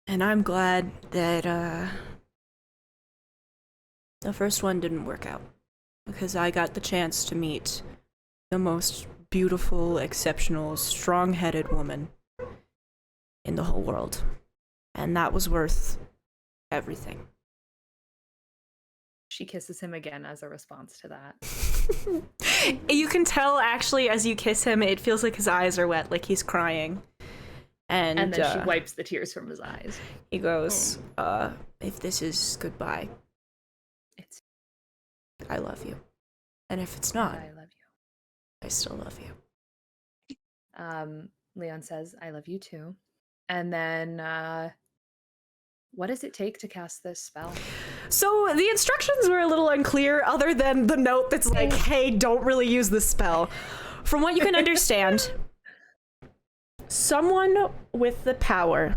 and I'm glad that the first one didn't work out, because I got the chance to meet the most beautiful, exceptional, strong-headed woman in the whole world, and that was worth everything. She kisses him again as a response to that. You can tell, actually, as you kiss him, it feels like his eyes are wet, like he's crying. And then she wipes the tears from his eyes. He goes, if this is goodbye, I love you. And if it's not, I love you. I still love you. Leon says, I love you too. And then What does it take to cast this spell? So the instructions were a little unclear, other than the note that's like, hey, don't really use this spell. From what you can understand, someone with the power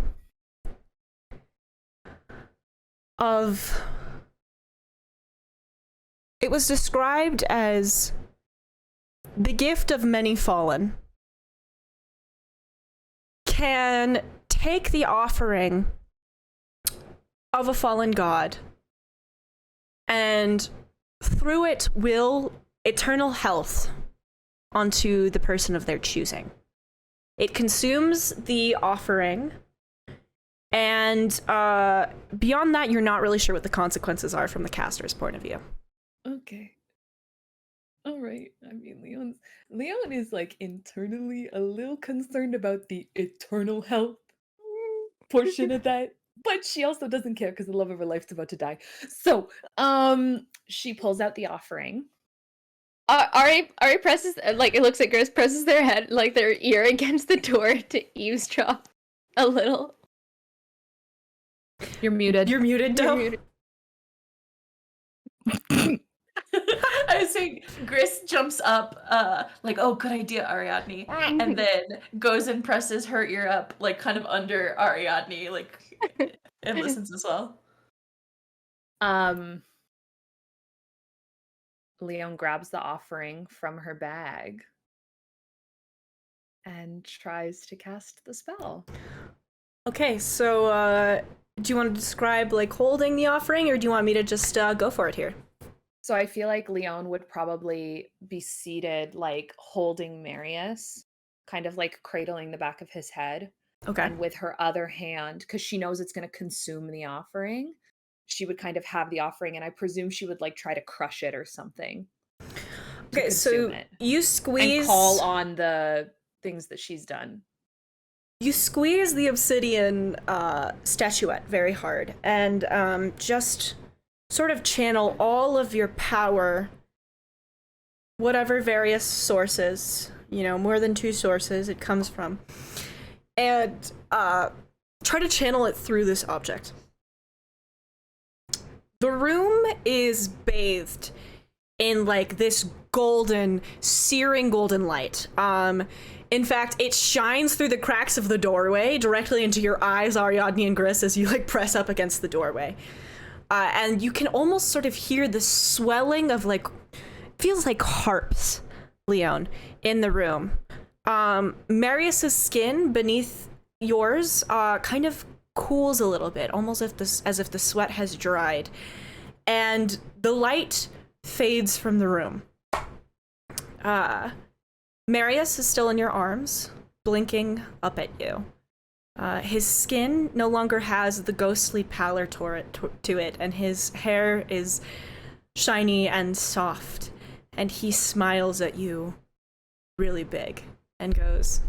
of... It was described as the gift of many fallen can take the offering of a fallen god and through it will eternal health onto the person of their choosing. It consumes the offering, and beyond that, you're not really sure what the consequences are from the caster's point of view. Okay. All right. I mean, Leon is like internally a little concerned about the eternal health portion of that, but she also doesn't care because the love of her life's about to die. So, she pulls out the offering. Ari presses, like, it looks like Gris presses their head, like their ear against the door to eavesdrop a little. You're muted. You're muted, Doe. You're I was saying, Gris jumps up, like, oh, good idea, Ariadne, and then goes and presses her ear up, like, kind of under Ariadne, like, and listens as well. Leon grabs the offering from her bag and tries to cast the spell. Okay, so do you want to describe like holding the offering, or do you want me to just go for it here? So I feel like Leon would probably be seated, like holding Marius, kind of like cradling the back of his head. Okay. And with her other hand, because she knows it's going to consume the offering, she would kind of have the offering, and I presume she would like try to crush it or something. Okay, so you squeeze and call on the things that she's done. You squeeze the obsidian statuette very hard, and just sort of channel all of your power, whatever various sources, more than 2 sources it comes from, and try to channel it through this object. The room is bathed in like this golden, searing golden light. In fact, it shines through the cracks of the doorway directly into your eyes, Ariadne and Gris, as you like press up against the doorway. And you can almost sort of hear the swelling of like, feels like harps, Leon, in the room. Marius's skin beneath yours kind of cools a little bit, almost as if the sweat has dried, and the light fades from the room. Marius is still in your arms, blinking up at you. His skin no longer has the ghostly pallor to it, and his hair is shiny and soft, and he smiles at you really big and goes,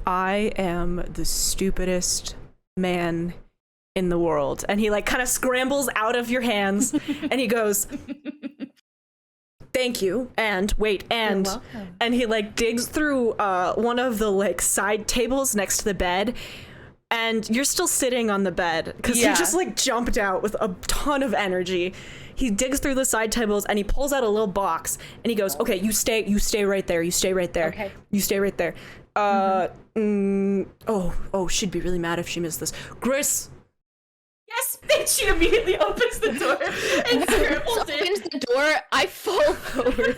I am the stupidest man in the world. And he like kind of scrambles out of your hands and he goes, thank you, and wait, and You're welcome. and he like digs through one of the like side tables next to the bed, and you're still sitting on the bed because he just like jumped out with a ton of energy. He digs through the side tables and he pulls out a little box and he goes, okay, you stay right there, you stay right there, Okay. you stay right there. She'd be really mad if she missed this. Gris. Yes, and she immediately opens the door and scrambles in. opens the door, I fall forward.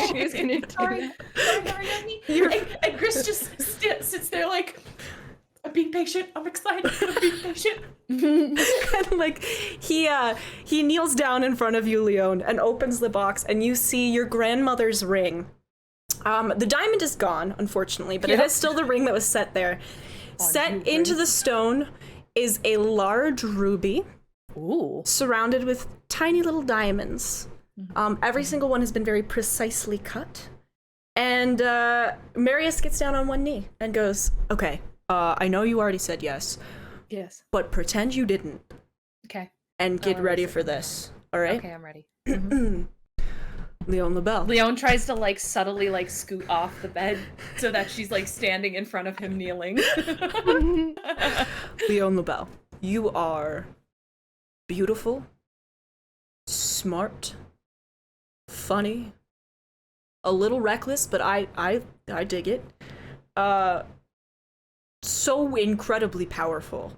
She's gonna do Sorry, that. Ariadne. And Gris just sits there like, I'm being patient, I'm excited, I'm being patient. And like he kneels down in front of you, Leon, and opens the box, and you see your grandmother's ring. The diamond is gone, unfortunately, but it is still the ring that was set there. Set into the stone is a large ruby. Ooh. Surrounded with tiny little diamonds. Every single one has been very precisely cut. And Marius gets down on one knee and goes, okay, I know you already said yes. Yes. But pretend you didn't. Okay. And get ready for this. All right? Okay, I'm ready. Leon LaBelle. Leon tries to like subtly like scoot off the bed so that she's like standing in front of him kneeling. Leon LaBelle, you are beautiful, smart, funny, a little reckless, but I dig it. So incredibly powerful.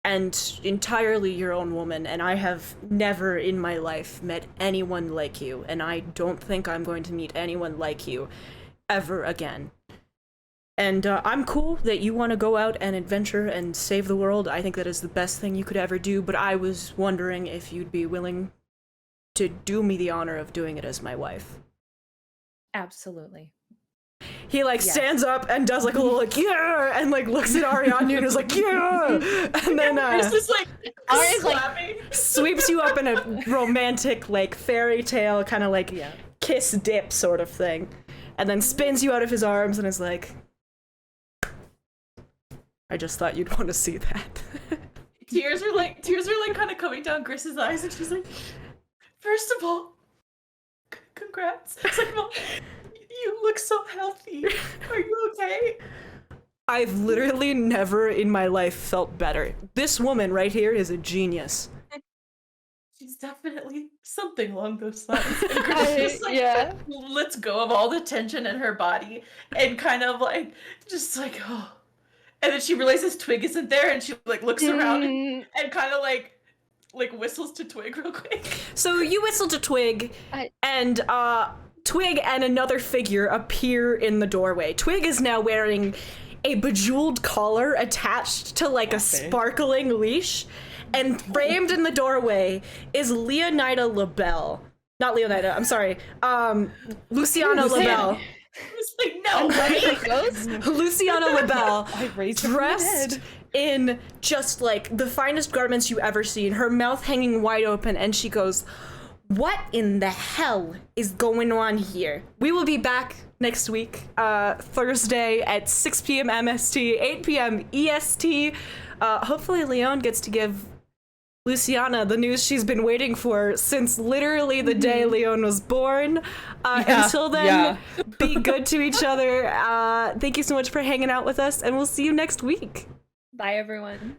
And entirely your own woman, and I have never in my life met anyone like you, and I don't think I'm going to meet anyone like you ever again. And I'm cool that you want to go out and adventure and save the world. I think that is the best thing you could ever do, but I was wondering if you'd be willing to do me the honor of doing it as my wife. Absolutely. He like Yes. stands up and does like a little like yeah, and like looks at Ariadne and is like yeah, and then Chris is like Ari's like- slapping. sweeps you up in a romantic like fairy tale kind of like Yeah. kiss dip sort of thing, and then spins you out of his arms and is like, I just thought you'd want to see that. Tears are like kind of coming down Chris's eyes, and she's like, first of all, congrats. Second of all, you look so healthy. Are you okay? I've literally never in my life felt better. This woman right here is a genius. She's definitely something along those lines. And Chris just like yeah. lets go of all the tension in her body and kind of like just like oh. And then she realizes Twig isn't there, and she like looks around and kind of like whistles to Twig real quick. So you whistle to Twig, I- and Twig and another figure appear in the doorway. Twig is now wearing a bejeweled collar attached to like a sparkling leash, and framed in the doorway is Leonida LaBelle. Not Leonida, I'm sorry. Luciana LaBelle. It's like no way. Luciana LaBelle, I raised her from the dressed dead. in just like the finest garments you ever seen, her mouth hanging wide open, and she goes, "What in the hell is going on here?" We will be back next week, Thursday at 6 p.m. MST, 8 p.m. EST. Hopefully Leon gets to give Luciana the news she's been waiting for since literally the day Leon was born. Until then, be good to each other. Thank you so much for hanging out with us, and we'll see you next week. Bye, everyone.